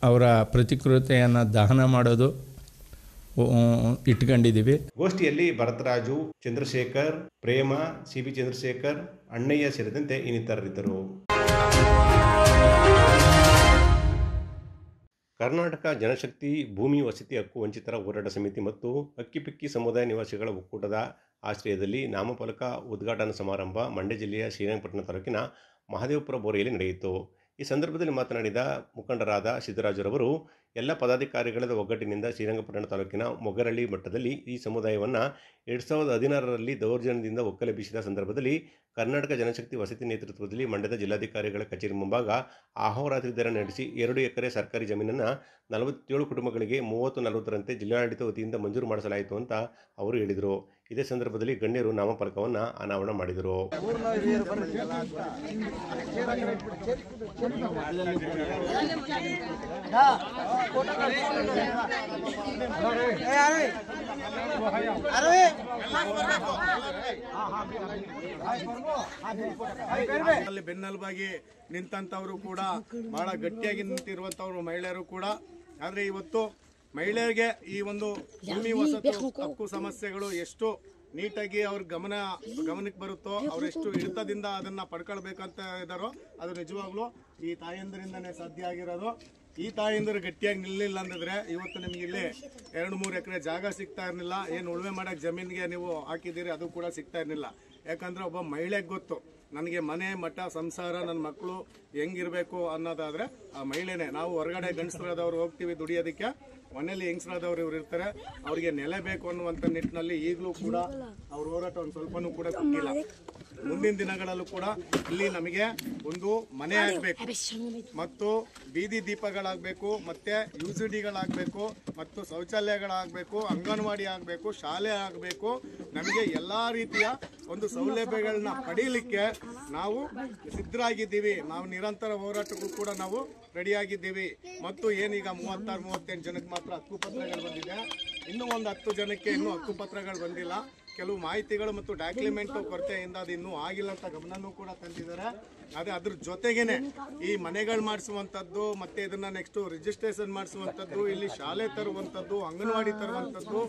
ಅವರ ಪ್ರತಿಕೃತಿಯನ್ನು ದಹನ ಮಾಡೋದು ಇಟ್ಕೊಂಡಿದ್ದೀವಿ. ಗೋಷ್ಠಿಯಲ್ಲಿ ಭರತರಾಜು, ಚಂದ್ರಶೇಖರ್, ಪ್ರೇಮ, CB ಚಂದ್ರಶೇಖರ್, ಅಣ್ಣಯ್ಯ ಸೇರಿದಂತೆ ಇನ್ನಿತರರಿದ್ದರು. ಕರ್ನಾಟಕ ಜನಶಕ್ತಿ ಭೂಮಿ ವಸತಿ ಹಕ್ಕು ವಂಚಿತರ ಹೋರಾಟ ಸಮಿತಿ ಮತ್ತು ಅಕ್ಕಿಪಿಕ್ಕಿ ಸಮುದಾಯ ನಿವಾಸಿಗಳ ಒಕ್ಕೂಟದ ಆಶ್ರಯದಲ್ಲಿ ನಾಮಫಲಕ ಉದ್ಘಾಟನಾ ಸಮಾರಂಭ ಮಂಡ್ಯ ಜಿಲ್ಲೆಯ ಶ್ರೀರಂಗಪಟ್ಟಣ ತಾಲೂಕಿನ ಮಹದೇವಪುರ ಬೋರೆಯಲ್ಲಿ ನಡೆಯಿತು. ಈ ಸಂದರ್ಭದಲ್ಲಿ ಮಾತನಾಡಿದ ಮುಖಂಡರಾದ ಸಿದ್ದರಾಜುರವರು, ಎಲ್ಲ ಪದಾಧಿಕಾರಿಗಳ ಒಗ್ಗಟ್ಟಿನಿಂದ ಶ್ರೀರಂಗಪಟ್ಟಣ ತಾಲೂಕಿನ ಮೊಗರಳ್ಳಿ ಮಟ್ಟದಲ್ಲಿ ಈ ಸಮುದಾಯವನ್ನು 2016ರಲ್ಲಿ ದೌರ್ಜನ್ಯದಿಂದ ಒಕ್ಕಲೆಬ್ಬಿಸಿದ ಸಂದರ್ಭದಲ್ಲಿ ಕರ್ನಾಟಕ ಜನಶಕ್ತಿ ವಸತಿ ನೇತೃತ್ವದಲ್ಲಿ ಮಂಡ್ಯದ ಜಿಲ್ಲಾಧಿಕಾರಿಗಳ ಕಚೇರಿ ಮುಂಭಾಗ ಅಹೋರಾತ್ರಿ ಧರಣಿ ನಡೆಸಿ 2 ಎಕರೆ ಸರ್ಕಾರಿ ಜಮೀನನ್ನು 47 ಕುಟುಂಬಗಳಿಗೆ 30-40ರಂತೆ ಜಿಲ್ಲಾಡಳಿತ ವತಿಯಿಂದ ಮಂಜೂರು ಮಾಡಿಸಲಾಯಿತು ಅಂತ ಅವರು ಹೇಳಿದರು. ಇದೇ ಸಂದರ್ಭದಲ್ಲಿ ಗಣ್ಯರು ನಾಮಫಲಕವನ್ನು ಅನಾವರಣ ಮಾಡಿದರು. ಬೆನ್ನೆಲುಬಾಗಿ ನಿಂತಂಥವರು ಕೂಡ ಬಹಳ ಗಟ್ಟಿಯಾಗಿ ನಿಂತಿರುವಂಥವ್ರು ಮಹಿಳೆಯರು ಕೂಡ. ಆದರೆ ಇವತ್ತು ಮಹಿಳೆಯರಿಗೆ ಈ ಒಂದು ಭೂಮಿ ವಸತಿ ಹಕ್ಕು ಸಮಸ್ಯೆಗಳು ಎಷ್ಟು ನೀಟಾಗಿ ಅವ್ರ ಗಮನಕ್ಕೆ ಬರುತ್ತೋ, ಅವರೆಷ್ಟು ಹಿಡಿತದಿಂದ ಅದನ್ನು ಪಡ್ಕೊಳ್ಬೇಕಂತ ಇದ್ದಾರೋ ಅದು ನಿಜವಾಗ್ಲೂ ಈ ತಾಯಂದರಿಂದನೇ ಸಾಧ್ಯ ಆಗಿರೋದು. ಈ ತಾಯಂದರು ಗಟ್ಟಿಯಾಗಿ ನಿಲ್ಲಿಲ್ಲ ಅಂದಿದ್ರೆ ಇವತ್ತು ನಿಮಗೆ ಇಲ್ಲಿ 2-3 ಎಕರೆ ಜಾಗ ಸಿಗ್ತಾ ಇರಲಿಲ್ಲ. ಏನು ಉಳುಮೆ ಮಾಡೋಕ್ಕೆ ಜಮೀನಿಗೆ ನೀವು ಹಾಕಿದ್ದೀರಿ ಅದು ಕೂಡ ಸಿಗ್ತಾ ಇರಲಿಲ್ಲ. ಯಾಕಂದರೆ ಒಬ್ಬ ಮಹಿಳೆಗೆ ಗೊತ್ತು ನನಗೆ ಮನೆ ಮಠ ಸಂಸಾರ ನನ್ನ ಮಕ್ಕಳು ಹೆಂಗಿರಬೇಕು ಅನ್ನೋದಾದರೆ ಆ ಮಹಿಳೆನೇ. ನಾವು ಹೊರಗಡೆ ಗಂಡಸರಾದವ್ರು ಹೋಗ್ತೀವಿ ದುಡಿಯೋದಕ್ಕೆ, ಮನೇಲಿ ಹೆಂಗಸರಾದವ್ರು ಇವ್ರು ಇರ್ತಾರೆ, ಅವರಿಗೆ ನೆಲೆ ಬೇಕು ಅನ್ನುವಂಥ ನಿಟ್ಟಿನಲ್ಲಿ ಈಗಲೂ ಕೂಡ ಅವ್ರ ಹೋರಾಟ ಒಂದು ಸ್ವಲ್ಪನೂ ಕೂಡ ಕೊಟ್ಟಿಲ್ಲ. ಮುಂದಿನ ದಿನಗಳಲ್ಲೂ ಕೂಡ ಇಲ್ಲಿ ನಮಗೆ ಒಂದು ಮನೆ ಆಗಬೇಕು ಮತ್ತು ಬೀದಿ ದೀಪಗಳಾಗಬೇಕು, ಮತ್ತೆ UCDಗಳಾಗಬೇಕು, ಮತ್ತು ಶೌಚಾಲಯಗಳಾಗಬೇಕು, ಅಂಗನವಾಡಿ ಆಗಬೇಕು, ಶಾಲೆ ಆಗಬೇಕು. ನಮಗೆ ಎಲ್ಲ ರೀತಿಯ ಒಂದು ಸೌಲಭ್ಯಗಳನ್ನ ಪಡೀಲಿಕ್ಕೆ ನಾವು ಸಿದ್ಧರಾಗಿದ್ದೀವಿ. ನಾವು ನಿರಂತರ ಹೋರಾಟಕ್ಕೂ ಕೂಡ ನಾವು ರೆಡಿಯಾಗಿದ್ದೀವಿ. ಮತ್ತು ಏನೀಗ 36-38 ಜನಕ್ಕೆ ಮಾತ್ರ ಹಕ್ಕುಪತ್ರಗಳು ಬಂದಿದೆ. ಇನ್ನೂ ಒಂದು 10 ಜನಕ್ಕೆ ಇನ್ನೂ ಹಕ್ಕುಪತ್ರಗಳು ಬಂದಿಲ್ಲ. ಕೆಲವು ಮಾಹಿತಿಗಳು ಮತ್ತು ಡಾಕ್ಯುಮೆಂಟು ಕೊರತೆಯಿಂದ ಅದು ಇನ್ನೂ ಆಗಿಲ್ಲ ಅಂತ ಗಮನನೂ ಕೂಡ ತಂದಿದ್ದಾರೆ. ಅದ್ರ ಜೊತೆಗೇನೆ ಈ ಮನೆಗಳು ಮಾಡಿಸುವಂಥದ್ದು, ಮತ್ತೆ ಇದನ್ನ ನೆಕ್ಸ್ಟ್ ರಿಜಿಸ್ಟ್ರೇಷನ್ ಮಾಡಿಸುವಂಥದ್ದು, ಇಲ್ಲಿ ಶಾಲೆ ತರುವಂಥದ್ದು, ಅಂಗನವಾಡಿ ತರುವಂಥದ್ದು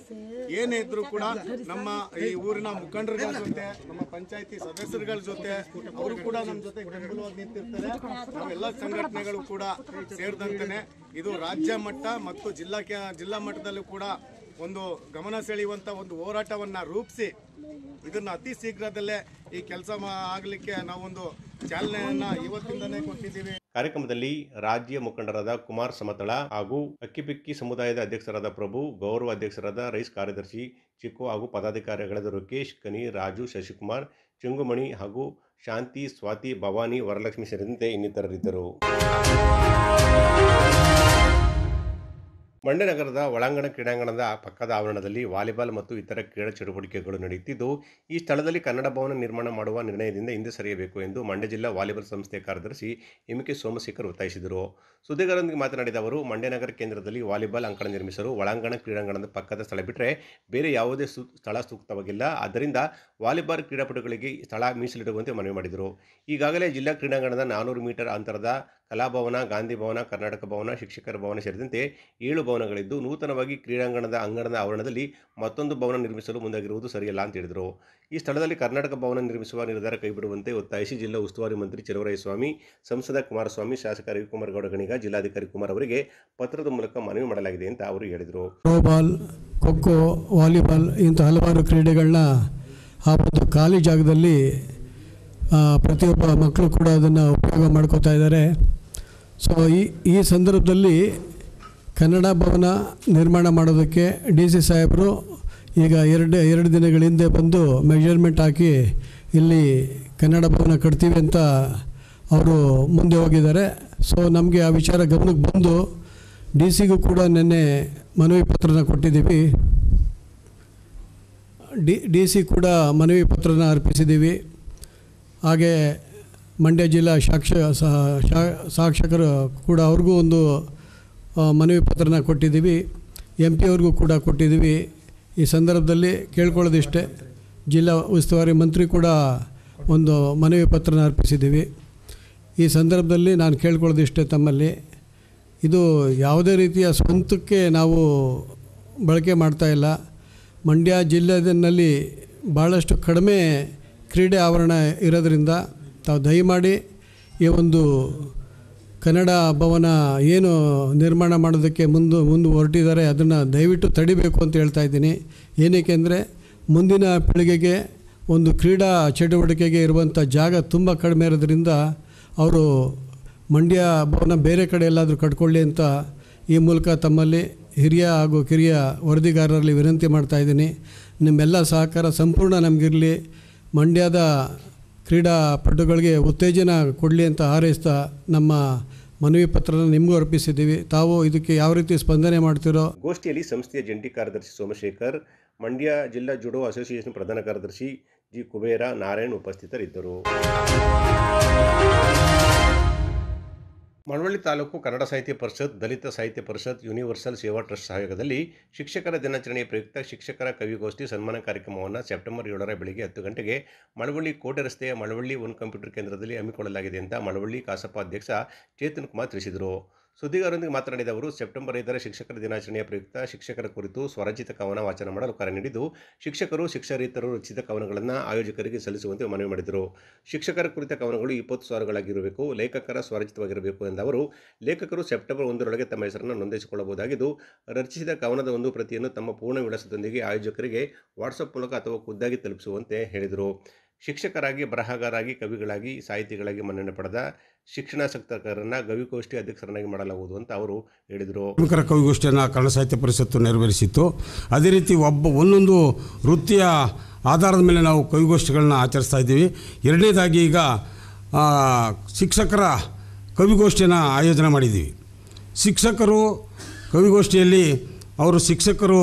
ಏನೇ ಇದ್ರು ಕೂಡ ನಮ್ಮ ಈ ಊರಿನ ಮುಖಂಡರುಗಳ ಜೊತೆ, ನಮ್ಮ ಪಂಚಾಯತಿ ಸದಸ್ಯರುಗಳ ಜೊತೆ ಅವರು ಕೂಡ ನಮ್ಮ ಜೊತೆ ಬೆಂಬಲವಾಗಿ ನಿಂತಿರ್ತಾರೆ. ನಾವೆಲ್ಲ ಸಂಘಟನೆಗಳು ಕೂಡ ಸೇರಿದಂತೆ ಇದು ರಾಜ್ಯ ಮಟ್ಟ ಮತ್ತು ಜಿಲ್ಲಾ ಮಟ್ಟದಲ್ಲೂ ಕೂಡ ಒಂದು ಗಮನ ಸೆಳೆಯುವಂಥ ಒಂದು ಹೋರಾಟವನ್ನು ರೂಪಿಸಿ ಇದನ್ನು ಅತಿ ಶೀಘ್ರದಲ್ಲೇ ಈ ಕೆಲಸ ಆಗಲಿಕ್ಕೆ ನಾವೊಂದು ಚಾಲನೆಯನ್ನು ಇವತ್ತಿಂದನೇ ಕೊಟ್ಟಿದ್ದೀವಿ. ಕಾರ್ಯಕ್ರಮದಲ್ಲಿ ರಾಜ್ಯ ಮುಖಂಡರಾದ ಕುಮಾರ್ ಸಮತಳ ಹಾಗೂ ಅಕ್ಕಿಪಿಕ್ಕಿ ಸಮುದಾಯದ ಅಧ್ಯಕ್ಷರಾದ ಪ್ರಭು, ಗೌರವ ಅಧ್ಯಕ್ಷರಾದ ರೈಸ್ ಕಾರ್ಯದರ್ಶಿ ಚಿಕ್ಕು ಹಾಗೂ ಪದಾಧಿಕಾರಿಗಳಾದ ರುಕೇಶ್, ಕನಿ, ರಾಜು, ಶಶಿಕುಮಾರ್, ಚೆಂಗುಮಣಿ ಹಾಗೂ ಶಾಂತಿ, ಸ್ವಾತಿ, ಭವಾನಿ, ವರಲಕ್ಷ್ಮಿ ಸೇರಿದಂತೆ ಇನ್ನಿತರರಿದ್ದರು. ಮಂಡ್ಯ ನಗರದ ಒಳಾಂಗಣ ಕ್ರೀಡಾಂಗಣದ ಪಕ್ಕದ ಆವರಣದಲ್ಲಿ ವಾಲಿಬಾಲ್ ಮತ್ತು ಇತರ ಕ್ರೀಡಾ ಚಟುವಟಿಕೆಗಳು ನಡೆಯುತ್ತಿದ್ದು, ಈ ಸ್ಥಳದಲ್ಲಿ ಕನ್ನಡ ಭವನ ನಿರ್ಮಾಣ ಮಾಡುವ ನಿರ್ಣಯದಿಂದ ಹಿಂದೆ ಸರಿಯಬೇಕು ಎಂದು ಮಂಡ್ಯ ಜಿಲ್ಲಾ ವಾಲಿಬಾಲ್ ಸಂಸ್ಥೆಯ ಕಾರ್ಯದರ್ಶಿ MK ಸೋಮಶೇಖರ್ ಒತ್ತಾಯಿಸಿದರು. ಸುದ್ದಿಗಾರರೊಂದಿಗೆ ಮಾತನಾಡಿದ ಅವರು, ಮಂಡ್ಯ ನಗರ ಕೇಂದ್ರದಲ್ಲಿ ವಾಲಿಬಾಲ್ ಅಂಕಣ ನಿರ್ಮಿಸಲು ಒಳಾಂಗಣ ಕ್ರೀಡಾಂಗಣದ ಪಕ್ಕದ ಸ್ಥಳ ಬಿಟ್ಟರೆ ಬೇರೆ ಯಾವುದೇ ಸ್ಥಳ ಸೂಕ್ತವಾಗಿಲ್ಲ. ಆದ್ದರಿಂದ ವಾಲಿಬಾಲ್ ಕ್ರೀಡಾಪಟುಗಳಿಗೆ ಸ್ಥಳ ಮೀಸಲಿಡುವಂತೆ ಮನವಿ ಮಾಡಿದರು. ಈಗಾಗಲೇ ಜಿಲ್ಲಾ ಕ್ರೀಡಾಂಗಣದ 400 ಮೀಟರ್ ಅಂತರದ ಕಲಾಭವನ, ಗಾಂಧಿ ಭವನ, ಕರ್ನಾಟಕ ಭವನ, ಶಿಕ್ಷಕರ ಭವನ ಸೇರಿದಂತೆ 7 ಭವನಗಳಿದ್ದು, ನೂತನವಾಗಿ ಕ್ರೀಡಾಂಗಣದ ಅಂಗಣದ ಆವರಣದಲ್ಲಿ ಮತ್ತೊಂದು ಭವನ ನಿರ್ಮಿಸಲು ಮುಂದಾಗಿರುವುದು ಸರಿಯಲ್ಲ ಅಂತ ಹೇಳಿದರು. ಈ ಸ್ಥಳದಲ್ಲಿ ಕರ್ನಾಟಕ ಭವನ ನಿರ್ಮಿಸುವ ನಿರ್ಧಾರ ಕೈಬಿಡುವಂತೆ ಒತ್ತಾಯಿಸಿ ಜಿಲ್ಲಾ ಉಸ್ತುವಾರಿ ಮಂತ್ರಿ ಚಲುವರಾಯಸ್ವಾಮಿ, ಸಂಸದ ಕುಮಾರಸ್ವಾಮಿ, ಶಾಸಕ ರವಿಕುಮಾರ್ ಗೌಡ ಗಣಿಗ, ಜಿಲ್ಲಾಧಿಕಾರಿ ಕುಮಾರ್ ಅವರಿಗೆ ಪತ್ರದ ಮೂಲಕ ಮನವಿ ಮಾಡಲಾಗಿದೆ ಅಂತ ಅವರು ಹೇಳಿದರು. ಥ್ರೋಬಾಲ್, ಖೋಖೋ, ವಾಲಿಬಾಲ್ ಇಂಥ ಹಲವಾರು ಕ್ರೀಡೆಗಳನ್ನ ಆ ಒಂದು ಖಾಲಿ ಜಾಗದಲ್ಲಿ ಪ್ರತಿಯೊಬ್ಬ ಮಕ್ಕಳು ಕೂಡ ಅದನ್ನು ಉಪಯೋಗ ಮಾಡ್ಕೋತಾ ಇದ್ದಾರೆ. ಸೊ ಈ ಸಂದರ್ಭದಲ್ಲಿ ಕನ್ನಡ ಭವನ ನಿರ್ಮಾಣ ಮಾಡೋದಕ್ಕೆ DC ಸಾಹೇಬರು ಈಗ ಎರಡು ದಿನಗಳ ಹಿಂದೆ ಬಂದು ಮೆಜರ್ಮೆಂಟ್ ಹಾಕಿ ಇಲ್ಲಿ ಕನ್ನಡ ಭವನ ಕಟ್ತೀವಿ ಅಂತ ಅವರು ಮುಂದೆ ಹೋಗಿದ್ದಾರೆ. ಸೊ ನಮಗೆ ಆ ವಿಚಾರ ಗಮನಕ್ಕೆ ಬಂದು ಡಿ ಸಿಗೂ ಕೂಡ ನಿನ್ನೆ ಮನವಿ ಪತ್ರನ ಕೊಟ್ಟಿದ್ದೀವಿ. ಡಿ ಸಿ ಕೂಡ ಮನವಿ ಪತ್ರನ ಅರ್ಪಿಸಿದ್ದೀವಿ. ಹಾಗೆ ಮಂಡ್ಯ ಜಿಲ್ಲಾ ಶಾಸಕರು ಕೂಡ ಅವ್ರಿಗೂ ಒಂದು ಮನವಿ ಪತ್ರನ ಕೊಟ್ಟಿದ್ದೀವಿ. ಎಂ ಪಿ ಅವ್ರಿಗೂ ಕೂಡ ಕೊಟ್ಟಿದ್ದೀವಿ. ಈ ಸಂದರ್ಭದಲ್ಲಿ ಕೇಳ್ಕೊಳ್ಳೋದಿಷ್ಟೇ, ಜಿಲ್ಲಾ ಉಸ್ತುವಾರಿ ಮಂತ್ರಿ ಕೂಡ ಒಂದು ಮನವಿ ಪತ್ರನ ಅರ್ಪಿಸಿದ್ದೀವಿ. ಈ ಸಂದರ್ಭದಲ್ಲಿ ನಾನು ಕೇಳ್ಕೊಳ್ಳೋದಿಷ್ಟೇ ತಮ್ಮಲ್ಲಿ, ಇದು ಯಾವುದೇ ರೀತಿಯ ಸ್ವಂತಕ್ಕೆ ನಾವು ಬಳಕೆ ಮಾಡ್ತಾಯಿಲ್ಲ. ಮಂಡ್ಯ ಜಿಲ್ಲೆಯಲ್ಲಿ ಭಾಳಷ್ಟು ಕಡಿಮೆ ಕ್ರೀಡೆ ಆವರಣ ಇರೋದರಿಂದ ತಾವು ದಯಮಾಡಿ ಈ ಒಂದು ಕನ್ನಡ ಭವನ ಏನು ನಿರ್ಮಾಣ ಮಾಡೋದಕ್ಕೆ ಮುಂದೆ ಹೊರಟಿದ್ದಾರೆ ಅದನ್ನು ದಯವಿಟ್ಟು ತಡಿಬೇಕು ಅಂತ ಹೇಳ್ತಾ ಇದ್ದೀನಿ. ಏನಕ್ಕೆ ಅಂದರೆ ಮುಂದಿನ ಪೀಳಿಗೆಗೆ ಒಂದು ಕ್ರೀಡಾ ಚಟುವಟಿಕೆಗೆ ಇರುವಂಥ ಜಾಗ ತುಂಬ ಕಡಿಮೆ ಇರೋದ್ರಿಂದ ಅವರು ಮಂಡ್ಯ ಭವನ ಬೇರೆ ಕಡೆ ಎಲ್ಲಾದರೂ ಕಟ್ಕೊಳ್ಳಿ ಅಂತ ಈ ಮೂಲಕ ತಮ್ಮಲ್ಲಿ ಹಿರಿಯ ಹಾಗೂ ಕಿರಿಯ ವರದಿಗಾರರಲ್ಲಿ ವಿನಂತಿ ಮಾಡ್ತಾಯಿದ್ದೀನಿ. ನಿಮ್ಮೆಲ್ಲ ಸಹಕಾರ ಸಂಪೂರ್ಣ ನಮಗಿರಲಿ. ಮಂಡ್ಯದ ಕ್ರೀಡಾಪಟುಗಳಿಗೆ ಉತ್ತೇಜನ ಕೊಡಲಿ ಅಂತ ಹಾರೈಸ್ತಾ ನಮ್ಮ ಮನವಿ ಪತ್ರನ ನಿಮಗೂ ಅರ್ಪಿಸಿದ್ದೀವಿ. ತಾವು ಇದಕ್ಕೆ ಯಾವ ರೀತಿ ಸ್ಪಂದನೆ ಮಾಡ್ತಿರೋ. ಗೋಷ್ಠಿಯಲ್ಲಿ ಸಂಸ್ಥೆಯ ಜಂಟಿ ಕಾರ್ಯದರ್ಶಿ ಸೋಮಶೇಖರ್, ಮಂಡ್ಯ ಜಿಲ್ಲಾ ಜುಡೋ ಅಸೋಸಿಯೇಷನ್ ಪ್ರಧಾನ ಕಾರ್ಯದರ್ಶಿ ಜಿ ಕುಬೇರ, ನಾರಾಯಣ್ ಉಪಸ್ಥಿತರಿದ್ದರು. ಮಳವಳ್ಳಿ ತಾಲೂಕು ಕನ್ನಡ ಸಾಹಿತ್ಯ ಪರಿಷತ್, ದಲಿತ ಸಾಹಿತ್ಯ ಪರಿಷತ್, ಯೂನಿವರ್ಸಲ್ ಸೇವಾ ಟ್ರಸ್ಟ್ ಸಹಯೋಗದಲ್ಲಿ ಶಿಕ್ಷಕರ ದಿನಾಚರಣೆಯ ಪ್ರಯುಕ್ತ ಶಿಕ್ಷಕರ ಕವಿಗೋಷ್ಠಿ ಸನ್ಮಾನ ಕಾರ್ಯಕ್ರಮವನ್ನು ಸೆಪ್ಟೆಂಬರ್ 7 ಬೆಳಗ್ಗೆ 10 ಗಂಟೆಗೆ ಮಳವಳ್ಳಿ ಕೋಟೆ ರಸ್ತೆಯ ಮಳವಳ್ಳಿ ಒನ್ ಕಂಪ್ಯೂಟರ್ ಕೇಂದ್ರದಲ್ಲಿ ಹಮ್ಮಿಕೊಳ್ಳಲಾಗಿದೆ ಅಂತ ಮಳವಳ್ಳಿ ಕಸಾಪ ಅಧ್ಯಕ್ಷ ಚೇತನ್ ಕುಮಾರ್ ತಿಳಿಸಿದರು. ಸುದ್ದಿಗಾರರೊಂದಿಗೆ ಮಾತನಾಡಿದ ಅವರು, ಸೆಪ್ಟೆಂಬರ್ 5 ಶಿಕ್ಷಕರ ದಿನಾಚರಣೆಯ ಪ್ರಯುಕ್ತ ಶಿಕ್ಷಕರ ಕುರಿತು ಸ್ವರಚಿತ ಕವನ ವಾಚನ ಮಾಡಲು ಕರೆ ನೀಡಿದ್ದು, ಶಿಕ್ಷಕರು ಶಿಕ್ಷಕರೇತರರು ರಚಿತ ಕವನಗಳನ್ನು ಆಯೋಜಕರಿಗೆ ಸಲ್ಲಿಸುವಂತೆ ಮನವಿ ಮಾಡಿದರು. ಶಿಕ್ಷಕರ ಕುರಿತ ಕವನಗಳು 20 ಸಾಲುಗಳಾಗಿರಬೇಕು, ಲೇಖಕರ ಸ್ವರಚಿತವಾಗಿರಬೇಕು ಎಂದ ಅವರು, ಲೇಖಕರು ಸೆಪ್ಟೆಂಬರ್ 1 ತಮ್ಮ ಹೆಸರನ್ನು ನೋಂದಾಯಿಸಿಕೊಳ್ಳಬಹುದಾಗಿದ್ದು, ರಚಿಸಿದ ಕವನದ ಒಂದು ಪ್ರತಿಯನ್ನು ತಮ್ಮ ಪೂರ್ಣ ವಿಳಾಸದೊಂದಿಗೆ ಆಯೋಜಕರಿಗೆ ವಾಟ್ಸಪ್ ಮೂಲಕ ಅಥವಾ ಖುದ್ದಾಗಿ ತಲುಪಿಸುವಂತೆ ಹೇಳಿದರು. ಶಿಕ್ಷಕರಾಗಿ, ಬರಹಗಾರರಾಗಿ, ಕವಿಗಳಾಗಿ, ಸಾಹಿತಿಗಳಾಗಿ ಮನ್ನಣೆ ಪಡೆದ ಶಿಕ್ಷಣಾಸಕ್ತರನ್ನು ಕವಿಗೋಷ್ಠಿ ಅಧ್ಯಕ್ಷರನ್ನಾಗಿ ಮಾಡಲಾಗುವುದು ಅಂತ ಅವರು ಹೇಳಿದರು. ಕವಿಗೋಷ್ಠಿಯನ್ನು ಕನ್ನಡ ಸಾಹಿತ್ಯ ಪರಿಷತ್ತು ನೆರವೇರಿಸಿತ್ತು. ಅದೇ ರೀತಿ ಒಂದೊಂದು ವೃತ್ತಿಯ ಆಧಾರದ ಮೇಲೆ ನಾವು ಕವಿಗೋಷ್ಠಿಗಳನ್ನ ಆಚರಿಸ್ತಾ ಇದ್ದೀವಿ. ಎರಡನೇದಾಗಿ ಈಗ ಶಿಕ್ಷಕರ ಕವಿಗೋಷ್ಠಿಯನ್ನು ಆಯೋಜನೆ ಮಾಡಿದ್ದೀವಿ. ಶಿಕ್ಷಕರು ಕವಿಗೋಷ್ಠಿಯಲ್ಲಿ ಶಿಕ್ಷಕರು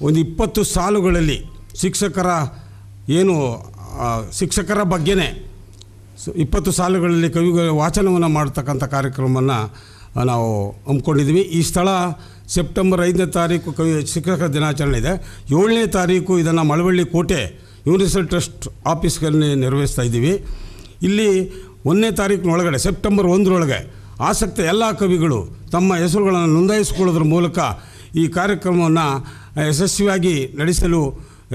ಒಂದು 20 ಸಾಲುಗಳಲ್ಲಿ ಶಿಕ್ಷಕರ ಬಗ್ಗೆನೇ 20 ಸಾಲುಗಳಲ್ಲಿ ವಾಚನವನ್ನು ಮಾಡ್ತಕ್ಕಂಥ ಕಾರ್ಯಕ್ರಮವನ್ನು ನಾವು ಹಮ್ಮಿಕೊಂಡಿದ್ದೀವಿ. ಈ ಸ್ಥಳ ಸೆಪ್ಟೆಂಬರ್ 5 ಶಿಕ್ಷಕರ ದಿನಾಚರಣೆ ಇದೆ. 7 ಇದನ್ನು ಮಳವಳ್ಳಿ ಕೋಟೆ ಯೂನಿವರ್ಸಲ್ ಟ್ರಸ್ಟ್ ಆಫೀಸ್ಗಳಲ್ಲಿ ನಿರ್ವಹಿಸ್ತಾ ಇದ್ದೀವಿ. ಇಲ್ಲಿ 1 ಸೆಪ್ಟೆಂಬರ್ 1 ಆಸಕ್ತ ಎಲ್ಲ ಕವಿಗಳು ತಮ್ಮ ಹೆಸರುಗಳನ್ನು ನೋಂದಾಯಿಸಿಕೊಳ್ಳೋದ್ರ ಮೂಲಕ ಈ ಕಾರ್ಯಕ್ರಮವನ್ನು ಯಶಸ್ವಿಯಾಗಿ ನಡೆಸಲು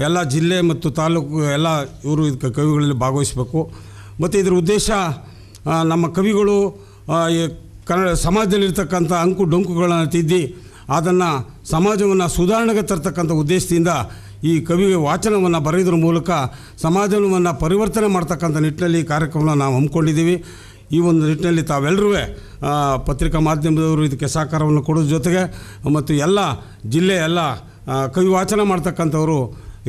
ಎಲ್ಲ ಜಿಲ್ಲೆ ಮತ್ತು ತಾಲೂಕು ಎಲ್ಲ ಕವಿಗಳಲ್ಲಿ ಭಾಗವಹಿಸಬೇಕು. ಮತ್ತು ಇದರ ಉದ್ದೇಶ ನಮ್ಮ ಕವಿಗಳು ಕನ್ನಡ ಸಮಾಜದಲ್ಲಿರ್ತಕ್ಕಂಥ ಅಂಕು ಡೊಂಕುಗಳನ್ನು ತಿದ್ದಿ ಅದನ್ನು ಸಮಾಜವನ್ನು ಸುಧಾರಣೆಗೆ ತರ್ತಕ್ಕಂಥ ಉದ್ದೇಶದಿಂದ ಈ ಕವಿ ವಾಚನವನ್ನು ಬರೆಯೋದ್ರ ಮೂಲಕ ಸಮಾಜವನ್ನು ಪರಿವರ್ತನೆ ಮಾಡ್ತಕ್ಕಂಥ ನಿಟ್ಟಿನಲ್ಲಿ ಈ ಕಾರ್ಯಕ್ರಮವನ್ನು ನಾವು ಹಮ್ಮಿಕೊಂಡಿದ್ದೀವಿ. ಈ ಒಂದು ನಿಟ್ಟಿನಲ್ಲಿ ತಾವೆಲ್ಲರೂ ಪತ್ರಿಕಾ ಮಾಧ್ಯಮದವರು ಇದಕ್ಕೆ ಸಹಕಾರವನ್ನು ಕೊಡೋದ್ರ ಜೊತೆಗೆ ಮತ್ತು ಎಲ್ಲ ಜಿಲ್ಲೆ ಎಲ್ಲ ಕವಿ ವಾಚನ ಮಾಡ್ತಕ್ಕಂಥವರು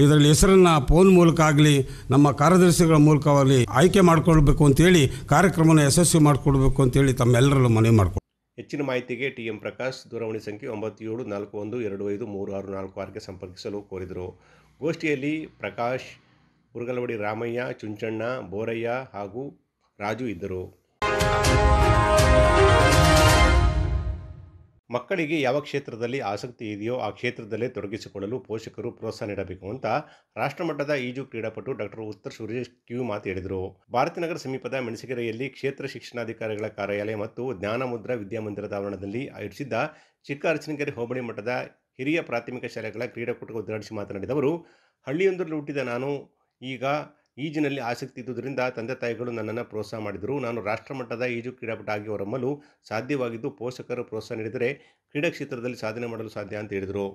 ಇದರಲ್ಲಿ ಹೆಸರನ್ನು ಫೋನ್ ಮೂಲಕ ಆಗಲಿ ನಮ್ಮ ಕಾರ್ಯದರ್ಶಿಗಳ ಮೂಲಕವಾಗಲಿ ಆಯ್ಕೆ ಮಾಡಿಕೊಳ್ಬೇಕು ಅಂತೇಳಿ ಕಾರ್ಯಕ್ರಮನ ಯಶಸ್ವಿ ಮಾಡಿಕೊಡ್ಬೇಕು ಅಂತೇಳಿ ತಮ್ಮೆಲ್ಲರಲ್ಲೂ ಮನವಿ ಮಾಡಿಕೊಡ್ತೀವಿ. ಹೆಚ್ಚಿನ ಮಾಹಿತಿಗೆ TM ಪ್ರಕಾಶ್, ದೂರವಾಣಿ ಸಂಖ್ಯೆ 9741253646ಗೆ ಸಂಪರ್ಕಿಸಲು ಕೋರಿದರು. ಗೋಷ್ಠಿಯಲ್ಲಿ ಪ್ರಕಾಶ್, ಉರುಗಲವಡಿ ರಾಮಯ್ಯ, ಚುಂಚಣ್ಣ, ಬೋರಯ್ಯ ಹಾಗೂ ರಾಜು ಇದ್ದರು. ಮಕ್ಕಳಿಗೆ ಯಾವ ಕ್ಷೇತ್ರದಲ್ಲಿ ಆಸಕ್ತಿ ಇದೆಯೋ ಆ ಕ್ಷೇತ್ರದಲ್ಲೇ ತೊಡಗಿಸಿಕೊಳ್ಳಲು ಪೋಷಕರು ಪ್ರೋತ್ಸಾಹ ನೀಡಬೇಕು ಅಂತ ರಾಷ್ಟ್ರಮಟ್ಟದ ಈಜು ಕ್ರೀಡಾಪಟು ಡಾಕ್ಟರ್ ಉತ್ತರ್ ಸುರೇಶ್ ಕಿವಿ ಮಾತು ಹೇಳಿದರು. ಭಾರತೀನಗರ ಸಮೀಪದ ಮೆಣಸಿಗೆರೆಯಲ್ಲಿ ಕ್ಷೇತ್ರ ಶಿಕ್ಷಣಾಧಿಕಾರಿಗಳ ಕಾರ್ಯಾಲಯ ಮತ್ತು ಜ್ಞಾನಮುದ್ರಾ ವಿದ್ಯಾಮಂದಿರದ ಆವರಣದಲ್ಲಿ ಆಯೋಜಿಸಿದ್ದ ಚಿಕ್ಕ ಅರಸಿನಕೆರೆ ಹೋಬಳಿ ಮಟ್ಟದ ಹಿರಿಯ ಪ್ರಾಥಮಿಕ ಶಾಲೆಗಳ ಕ್ರೀಡಾಕೂಟ ಉದ್ಘಾಟಿಸಿ ಮಾತನಾಡಿದ ಅವರು, ಹಳ್ಳಿಯೊಂದರಲ್ಲಿ ಹುಟ್ಟಿದ ನಾನು ಈಗ ಈಜಿನಲ್ಲಿ ಆಸಕ್ತಿ ಇದ್ದುದರಿಂದ ತಂದೆ ತಾಯಿಗಳು ನನ್ನನ್ನು ಪ್ರೋತ್ಸಾಹ ಮಾಡಿದರು. ನಾನು ರಾಷ್ಟ್ರಮಟ್ಟದ ಈಜು ಕ್ರೀಡಾಪಟು ಆಗಿ ಹೊರಹೊಮ್ಮಲು ಸಾಧ್ಯವಾಗಿದ್ದು ಪೋಷಕರು ಪ್ರೋತ್ಸಾಹ ನೀಡಿದರೆ ಕ್ರೀಡಾ ಕ್ಷೇತ್ರದಲ್ಲಿ ಸಾಧನೆ ಮಾಡಲು ಸಾಧ್ಯ ಅಂತ ಹೇಳಿದರು.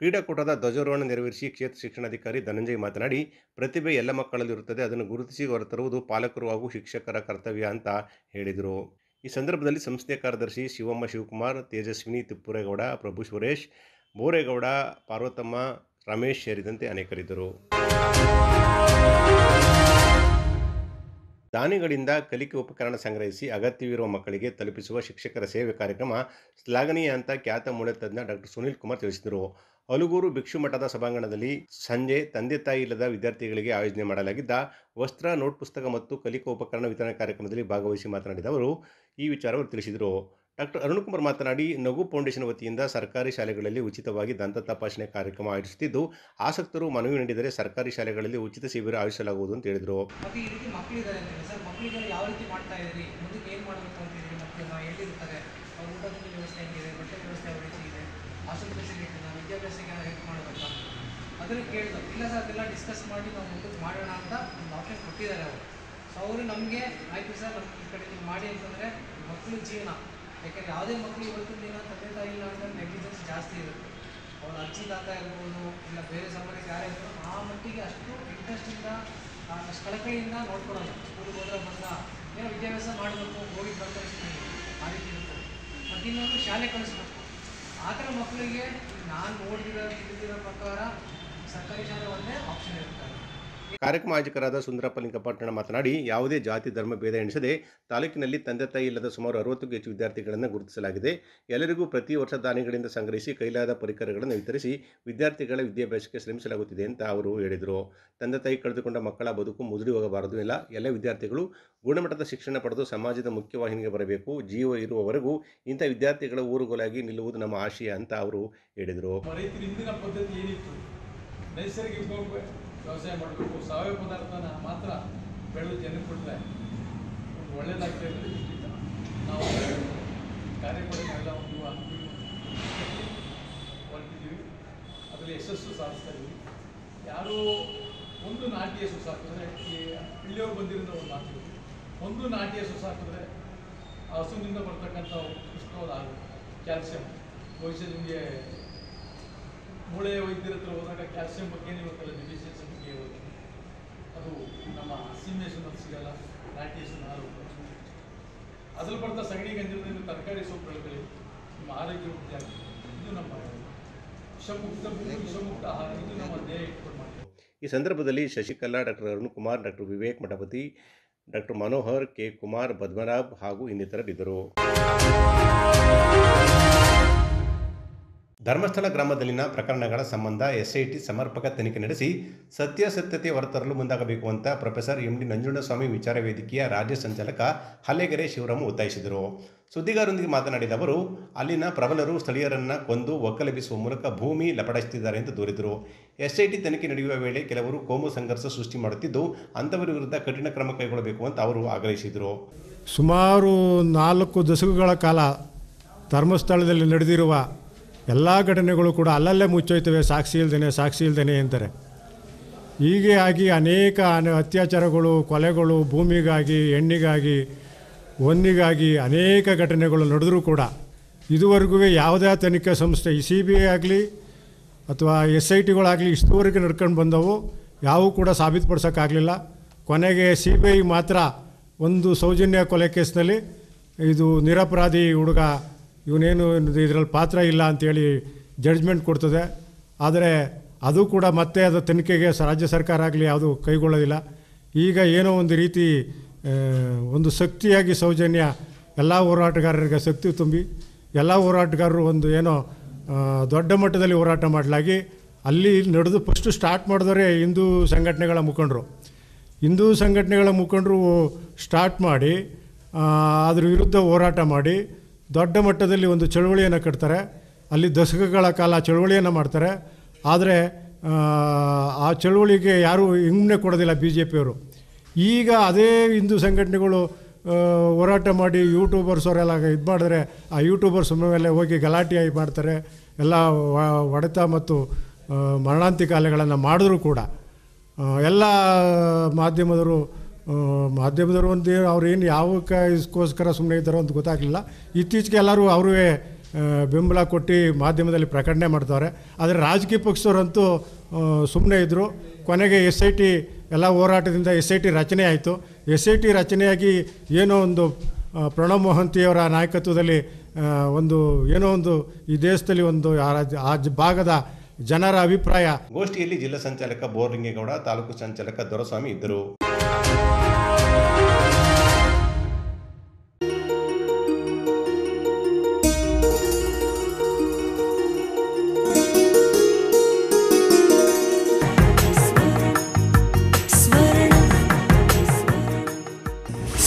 ಕ್ರೀಡಾಕೂಟದ ಧ್ವಜಾರೋಹಣ ನೆರವೇರಿಸಿ ಕ್ಷೇತ್ರ ಶಿಕ್ಷಣಾಧಿಕಾರಿ ಧನಂಜಯ್ ಮಾತನಾಡಿ, ಪ್ರತಿಭೆ ಎಲ್ಲ ಮಕ್ಕಳಲ್ಲಿರುತ್ತದೆ, ಅದನ್ನು ಗುರುತಿಸಿ ಹೊರತರುವುದು ಪಾಲಕರು ಹಾಗೂ ಶಿಕ್ಷಕರ ಕರ್ತವ್ಯ ಅಂತ ಹೇಳಿದರು. ಈ ಸಂದರ್ಭದಲ್ಲಿ ಸಂಸ್ಥೆಯ ಕಾರ್ಯದರ್ಶಿ ಶಿವಮ್ಮ ಶಿವಕುಮಾರ್, ತೇಜಸ್ವಿನಿ ತಿಪ್ಪುರೇಗೌಡ, ಪ್ರಭು ಸುರೇಶ್, ಬೋರೇಗೌಡ, ಪಾರ್ವತಮ್ಮ, ರಮೇಶ್ ಸೇರಿದಂತೆ ಅನೇಕರಿದ್ದರು. ದಾನಿಗಳಿಂದ ಕಲಿಕೆ ಉಪಕರಣ ಸಂಗ್ರಹಿಸಿ ಅಗತ್ಯವಿರುವ ಮಕ್ಕಳಿಗೆ ತಲುಪಿಸುವ ಶಿಕ್ಷಕರ ಸೇವೆ ಕಾರ್ಯಕ್ರಮ ಶ್ಲಾಘನೀಯ ಅಂತ ಖ್ಯಾತ ಮೂಳೆ ತಜ್ಞ ಡಾಕ್ಟರ್ ಸುನೀಲ್ ಕುಮಾರ್ ತಿಳಿಸಿದರು. ಹಲಗೂರು ಭಿಕ್ಷು ಮಠದ ಸಭಾಂಗಣದಲ್ಲಿ ಸಂಜೆ ತಂದೆ ತಾಯಿ ಇಲ್ಲದ ವಿದ್ಯಾರ್ಥಿಗಳಿಗೆ ಆಯೋಜನೆ ಮಾಡಲಾಗಿದ್ದ ವಸ್ತ್ರ, ನೋಟ್ ಪುಸ್ತಕ ಮತ್ತು ಕಲಿಕಾ ಉಪಕರಣ ವಿತರಣಾ ಕಾರ್ಯಕ್ರಮದಲ್ಲಿ ಭಾಗವಹಿಸಿ ಮಾತನಾಡಿದ ಅವರು ಈ ವಿಚಾರವನ್ನು ತಿಳಿಸಿದರು. ಡಾಕ್ಟರ್ ಅರುಣಕುಮಾರ್ ಮಾತನಾಡಿ, ನಗು ಫೌಂಡೇಶನ್ ವತಿಯಿಂದ ಸರ್ಕಾರಿ ಶಾಲೆಗಳಲ್ಲಿ ಉಚಿತವಾಗಿ ದಂತ ತಪಾಸಣೆ ಕಾರ್ಯಕ್ರಮ ಆಯೋಜಿಸುತ್ತಿದ್ದು, ಆಸಕ್ತರು ಮನವಿ ನೀಡಿದರೆ ಸರ್ಕಾರಿ ಶಾಲೆಗಳಲ್ಲಿ ಉಚಿತ ಶಿಬಿರ ಆಯೋಜಿಸಲಾಗುವುದು ಅಂತ ಹೇಳಿದರು. ಈ ರೀತಿ ಮಕ್ಕಳಿದ್ದಾರೆ ಸರ್, ಮಕ್ಕಳಿಗೆ ಯಾವ ರೀತಿ ಮಾಡ್ತಾ ಇದ್ದೀರಿ, ಮುಂದಕ್ಕೆ ಏನು ಮಾಡಬೇಕು ಅಂತಿದ್ದೀರಿ, ಮಕ್ಕಳನ್ನ ಎಲ್ಲಿರ್ತಾರೆ, ಅವ್ರ ಊಟದ ವ್ಯವಸ್ಥೆ ಹೆಂಗಿದೆ, ಬಟ್ಟೆ ವ್ಯವಸ್ಥೆ ಯಾವ ರೀತಿ ಇದೆ, ಹಾಸ್ಟೆಲ್ ಫೆಸಿಲಿಟಿನ, ವಿದ್ಯಾಭ್ಯಾಸಕ್ಕೆ ಹೆಲ್ಪ್ ಮಾಡಬೇಕಾ ಅದನ್ನು ಕೇಳಿದ್ರು. ಇಲ್ಲ ಸರ್, ಅದೆಲ್ಲ ಡಿಸ್ಕಸ್ ಮಾಡಿ ನಾವು ಮುಂದಕ್ಕೆ ಮಾಡೋಣ ಅಂತ ಒಂದು ಆಪ್ಷನ್ ಕೊಟ್ಟಿದ್ದಾರೆ ಅವರು. ಸೊ ಅವರು ನಮಗೆ ಆಯಿತು ಸರ್, ನಮ್ಮ ಈ ಕಡೆ ನೀವು ಮಾಡಿ ಅಂತಂದರೆ ಮಕ್ಕಳ ಜೀವನ, ಯಾಕೆಂದರೆ ಯಾವುದೇ ಮಕ್ಕಳು ಇವತ್ತಿನ ದಿನ ತಂದೆ ತಾಯಿ ಇಲ್ಲ ಅಂದರೆ ನೆಗ್ಲಿಜೆನ್ಸ್ ಜಾಸ್ತಿ ಇರುತ್ತೆ. ಅವ್ರ ಅಜ್ಜಿ ತಾತ ಇರ್ಬೋದು, ಇಲ್ಲ ಬೇರೆ ಸಂಬಂಧಿಕ ಯಾರೇ ಇರ್ಬೋದು, ಆ ಮಟ್ಟಿಗೆ ಅಷ್ಟು ಇಂಟ್ರೆಸ್ಟಿಂದ ಅಷ್ಟು ಕಳಕಳಿಯಿಂದ ನೋಡ್ಕೊಡೋದು. ಸ್ಕೂಲಿಗೆ ಹೋದ್ರೆ ಬಂದ ಏನೋ ವಿದ್ಯಾಭ್ಯಾಸ ಮಾಡಬೇಕು, ಹೋಗಿ ಬರ್ತಾರೆ ಆ ರೀತಿ ಇರುತ್ತೆ. ಮತ್ತು ಇನ್ನೊಂದು ಶಾಲೆ ಕಳಿಸ್ಬೇಕು. ಆ ಥರ ಮಕ್ಕಳಿಗೆ ನಾನು ತಿಳಿದಿರೋ ಪ್ರಕಾರ ಸರ್ಕಾರಿ ಶಾಲೆ ಒಂದೇ ಆಪ್ಷನ್ ಇರ್ತಾರೆ. ಕಾರ್ಯಕ್ರಮ ಆಯೋಜಕರಾದ ಸುಂದರಪ್ಪ ಲಿಂಗಪಟ್ಟಣ ಮಾತನಾಡಿ, ಯಾವುದೇ ಜಾತಿ ಧರ್ಮ ಭೇದ ಎಣಿಸದೆ ತಾಲೂಕಿನಲ್ಲಿ ತಂದೆ ತಾಯಿ ಇಲ್ಲದ ಸುಮಾರು 60ಕ್ಕೂ ಹೆಚ್ಚು ವಿದ್ಯಾರ್ಥಿಗಳನ್ನು ಗುರುತಿಸಲಾಗಿದೆ. ಎಲ್ಲರಿಗೂ ಪ್ರತಿ ವರ್ಷ ದಾನಿಗಳಿಂದ ಸಂಗ್ರಹಿಸಿ ಕೈಲಾದ ಪರಿಕರಗಳನ್ನು ವಿತರಿಸಿ ವಿದ್ಯಾರ್ಥಿಗಳ ವಿದ್ಯಾಭ್ಯಾಸಕ್ಕೆ ಶ್ರಮಿಸಲಾಗುತ್ತಿದೆ ಅಂತ ಅವರು ಹೇಳಿದರು. ತಂದೆ ತಾಯಿ ಕಳೆದುಕೊಂಡ ಮಕ್ಕಳ ಬದುಕು ಮುದುಡಿ ಹೋಗಬಾರದು. ಎಲ್ಲ ವಿದ್ಯಾರ್ಥಿಗಳು ಗುಣಮಟ್ಟದ ಶಿಕ್ಷಣ ಪಡೆದು ಸಮಾಜದ ಮುಖ್ಯವಾಹಿನಿಗೆ ಬರಬೇಕು. ಜೀವ ಇರುವವರೆಗೂ ಇಂಥ ವಿದ್ಯಾರ್ಥಿಗಳ ಊರುಗೋಲಾಗಿ ನಿಲ್ಲುವುದು ನಮ್ಮ ಆಶಯ ಅಂತ ಅವರು ಹೇಳಿದರು. ವ್ಯವಸಾಯ ಮಾಡಬೇಕು, ಸಾವಯವ ಪದಾರ್ಥನ ಮಾತ್ರ ಬೆಳೆದು ಜನಕ್ಕೆ ಕೊಟ್ಟರೆ ಒಂದು ಒಳ್ಳೆಯದಾಗ್ತಾ ಇದ್ದರೆ ಇಷ್ಟಿಲ್ಲ. ನಾವು ಕಾರ್ಯಕ್ರಮಗಳೆಲ್ಲ ಒಂದು ಹೊರಟಿದ್ದೀವಿ, ಅದರಲ್ಲಿ ಯಶಸ್ಸು ಸಾಧಿಸ್ತಾ ಇದ್ದೀವಿ. ಯಾರೂ ಒಂದು ನಾಟಿ ಹಸು ಸಾಕಿದ್ರೆ, ಈ ಇಲ್ಲಿಯವರು ಬಂದಿರೋದು ಒಂದು ಮಾತು, ಒಂದು ನಾಟಿ ಹಸು ಸಾಕಿದ್ರೆ ಆ ಹಸುವಿನಿಂದ ಬರ್ತಕ್ಕಂಥ ಉತ್ಕೃಷ್ಟವಾದ ಕ್ಯಾಲ್ಸಿಯಂ, ಬಹುಶಃ ನಿಮಗೆ ಮೂಳೆ ವೈದ್ಯರ ಹತ್ರ ಹೋದಾಗ ಕ್ಯಾಲ್ಸಿಯಂ ಬಗ್ಗೆ ನೀವು ಡಿಫಿಷಿಯನ್ಸಿ ಬಗ್ಗೆ ಹೋಗಿ ಅದು ನಮ್ಮ ಹಸಿಮೇಷನಲ್ಲಿ ಸಿಗಲ್ಲ. ನಾಟಿ ಹಸುವಿನ ಹಾಲು ಅದ್ರಲ್ಲಿ ಬರ್ತಾ ಸಗಣಿ ಗಂಜಲದಿಂದ ತರಕಾರಿ ಸೊಪ್ಪು ಬೆಳೆಗಳು ನಿಮ್ಮ ಆರೋಗ್ಯ ವೃದ್ಧಿ ಆಗಿದೆ. ಇದು ನಮ್ಮ ವಿಷಮುಕ್ತ ಆಹಾರ, ಇದು ನಮ್ಮ ಧ್ಯೇಯ ಇಟ್ಕೊಂಡು ಮಾಡ್ತೀವಿ. ಈ ಸಂದರ್ಭದಲ್ಲಿ Shashikala, doctor Arunkumar, doctor Vivek Mathapati, doctor Manohar, K Kumar, Padmanabh ಹಾಗೂ ಇನ್ನಿತರರಿದ್ದರು. ಧರ್ಮಸ್ಥಳ ಗ್ರಾಮದಲ್ಲಿನ ಪ್ರಕರಣಗಳ ಸಂಬಂಧ SIT ಸಮರ್ಪಕ ತನಿಖೆ ನಡೆಸಿ ಸತ್ಯಾಸತ್ಯತೆ ಹೊರತರಲು ಮುಂದಾಗಬೇಕು ಅಂತ ಪ್ರೊಫೆಸರ್ MD ನಂಜುಂಡಸ್ವಾಮಿ ವಿಚಾರ ವೇದಿಕೆಯ ರಾಜ್ಯ ಸಂಚಾಲಕ ಹಲ್ಲೆಗೆರೆ ಶಿವರಾಮು ಒತ್ತಾಯಿಸಿದರು. ಸುದ್ದಿಗಾರರೊಂದಿಗೆ ಮಾತನಾಡಿದ ಅವರು, ಅಲ್ಲಿನ ಪ್ರಬಲರು ಸ್ಥಳೀಯರನ್ನು ಕೊಂದು ಒಕ್ಕಲೆಬ್ಬಿಸುವ ಮೂಲಕ ಭೂಮಿ ಲಪಡಿಸುತ್ತಿದ್ದಾರೆ ಎಂದು ದೂರಿದರು. SIT ತನಿಖೆ ನಡೆಯುವ ವೇಳೆ ಕೆಲವರು ಕೋಮು ಸಂಘರ್ಷ ಸೃಷ್ಟಿ ಮಾಡುತ್ತಿದ್ದು, ಅಂಥವರ ವಿರುದ್ಧ ಕಠಿಣ ಕ್ರಮ ಕೈಗೊಳ್ಳಬೇಕು ಅಂತ ಅವರು ಆಗ್ರಹಿಸಿದರು. ಸುಮಾರು 4 ದಶಕಗಳ ಕಾಲ ಧರ್ಮಸ್ಥಳದಲ್ಲಿ ನಡೆದಿರುವ ಎಲ್ಲ ಘಟನೆಗಳು ಕೂಡ ಅಲ್ಲಲ್ಲೇ ಮುಚ್ಚೋಯ್ತವೆ, ಸಾಕ್ಷಿ ಇಲ್ದೇನೆ ಅಂತಾರೆ. ಹೀಗೆ ಆಗಿ ಅನೇಕ ಅತ್ಯಾಚಾರಗಳು, ಕೊಲೆಗಳು, ಭೂಮಿಗಾಗಿ, ಹೆಣ್ಣಿಗಾಗಿ, ಹೊನ್ನಿಗಾಗಿ ಅನೇಕ ಘಟನೆಗಳು ನಡೆದರೂ ಕೂಡ ಇದುವರೆಗೂ ಯಾವುದೇ ತನಿಖಾ ಸಂಸ್ಥೆ, CBI ಆಗಲಿ ಅಥವಾ SITಗಳಾಗಲಿ ಇಷ್ಟುವರೆಗೆ ನಡ್ಕೊಂಡು ಬಂದವು ಯಾವೂ ಕೂಡ ಸಾಬೀತುಪಡಿಸೋಕ್ಕಾಗಲಿಲ್ಲ. ಕೊನೆಗೆ CBI ಮಾತ್ರ ಒಂದು ಸೌಜನ್ಯ ಕೊಲೆ ಕೇಸ್ನಲ್ಲಿ ಇದು ನಿರಪರಾಧಿ ಹುಡುಗ, ಇವನೇನು ಇದರಲ್ಲಿ ಪಾತ್ರ ಇಲ್ಲ ಅಂಥೇಳಿ ಜಡ್ಜ್ಮೆಂಟ್ ಕೊಡ್ತದೆ. ಆದರೆ ಅದು ಕೂಡ ಮತ್ತೆ ಅದು ತನಿಖೆಗೆ ರಾಜ್ಯ ಸರ್ಕಾರ ಆಗಲಿ ಯಾವುದು ಕೈಗೊಳ್ಳೋದಿಲ್ಲ. ಈಗ ಏನೋ ಒಂದು ರೀತಿ ಒಂದು ಶಕ್ತಿಯಾಗಿ ಸೌಜನ್ಯ ಎಲ್ಲ ಹೋರಾಟಗಾರರಿಗೆ ಶಕ್ತಿ ತುಂಬಿ ಎಲ್ಲ ಹೋರಾಟಗಾರರು ಒಂದು ಏನೋ ದೊಡ್ಡ ಮಟ್ಟದಲ್ಲಿ ಹೋರಾಟ ಮಾಡಲಾಗಿ ಅಲ್ಲಿ ನಡೆದು ಫಸ್ಟು ಸ್ಟಾರ್ಟ್ ಮಾಡಿದವರೇ ಹಿಂದೂ ಸಂಘಟನೆಗಳ ಮುಖಂಡರು ಸ್ಟಾರ್ಟ್ ಮಾಡಿ ಅದ್ರ ವಿರುದ್ಧ ಹೋರಾಟ ಮಾಡಿ ದೊಡ್ಡ ಮಟ್ಟದಲ್ಲಿ ಒಂದು ಚಳುವಳಿಯನ್ನು ಕಟ್ತಾರೆ. ಅಲ್ಲಿ ದಶಕಗಳ ಕಾಲ ಚಳುವಳಿಯನ್ನು ಮಾಡ್ತಾರೆ. ಆದರೆ ಆ ಚಳುವಳಿಗೆ ಯಾರೂ ಹಿಂದೆ ಕೊಡೋದಿಲ್ಲ BJPಯವರು. ಈಗ ಅದೇ ಹಿಂದೂ ಸಂಘಟನೆಗಳು ಹೋರಾಟ ಮಾಡಿ ಯೂಟ್ಯೂಬರ್ಸ್ ಅವರೆಲ್ಲ ಇದು ಮಾಡಿದ್ರೆ ಆ ಯೂಟ್ಯೂಬರ್ಸ್ ಮೇಲೆ ಹೋಗಿ ಗಲಾಟೆಯಾಗಿ ಮಾಡ್ತಾರೆ. ಎಲ್ಲ ಹೊಡೆತ ಮತ್ತು ಮರಣಾಂತಿಕ ಅಲೆಗಳನ್ನು ಮಾಡಿದ್ರು ಕೂಡ ಎಲ್ಲ ಮಾಧ್ಯಮದವರು ಒಂದು ಅವ್ರು ಏನು ಯಾವಕ್ಕೋಸ್ಕರ ಸುಮ್ಮನೆ ಇದ್ದಾರೋ ಅಂತ ಗೊತ್ತಾಗಲಿಲ್ಲ. ಇತ್ತೀಚೆಗೆ ಎಲ್ಲರೂ ಅವರೇ ಬೆಂಬಲ ಕೊಟ್ಟು ಮಾಧ್ಯಮದಲ್ಲಿ ಪ್ರಕಟಣೆ ಮಾಡ್ತಾರೆ. ಆದರೆ ರಾಜಕೀಯ ಪಕ್ಷದವರಂತೂ ಸುಮ್ಮನೆ ಇದ್ದರು. ಕೊನೆಗೆ SIT ಎಲ್ಲ ಹೋರಾಟದಿಂದ SIT ರಚನೆ ಆಯಿತು. SIT ರಚನೆಯಾಗಿ ಏನೋ ಒಂದು ಪ್ರಣಬ್ ಮೊಹಂತಿಯವರ ನಾಯಕತ್ವದಲ್ಲಿ ಒಂದು ಏನೋ ಒಂದು ಈ ದೇಶದಲ್ಲಿ ಒಂದು ಆ ಭಾಗದ ಜನರ ಅಭಿಪ್ರಾಯ. ಗೋಷ್ಠಿಯಲ್ಲಿ ಜಿಲ್ಲಾ ಸಂಚಾಲಕ ಬೋರ್ಲಿಂಗೇಗೌಡ, ತಾಲೂಕು ಸಂಚಾಲಕ ದೊರಸ್ವಾಮಿ ಇದ್ದರು.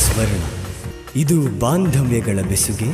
ಸ್ವರ್ಣ, ಇದು ಬಾಂಧವ್ಯಗಳ ಬೆಸುಗೆ,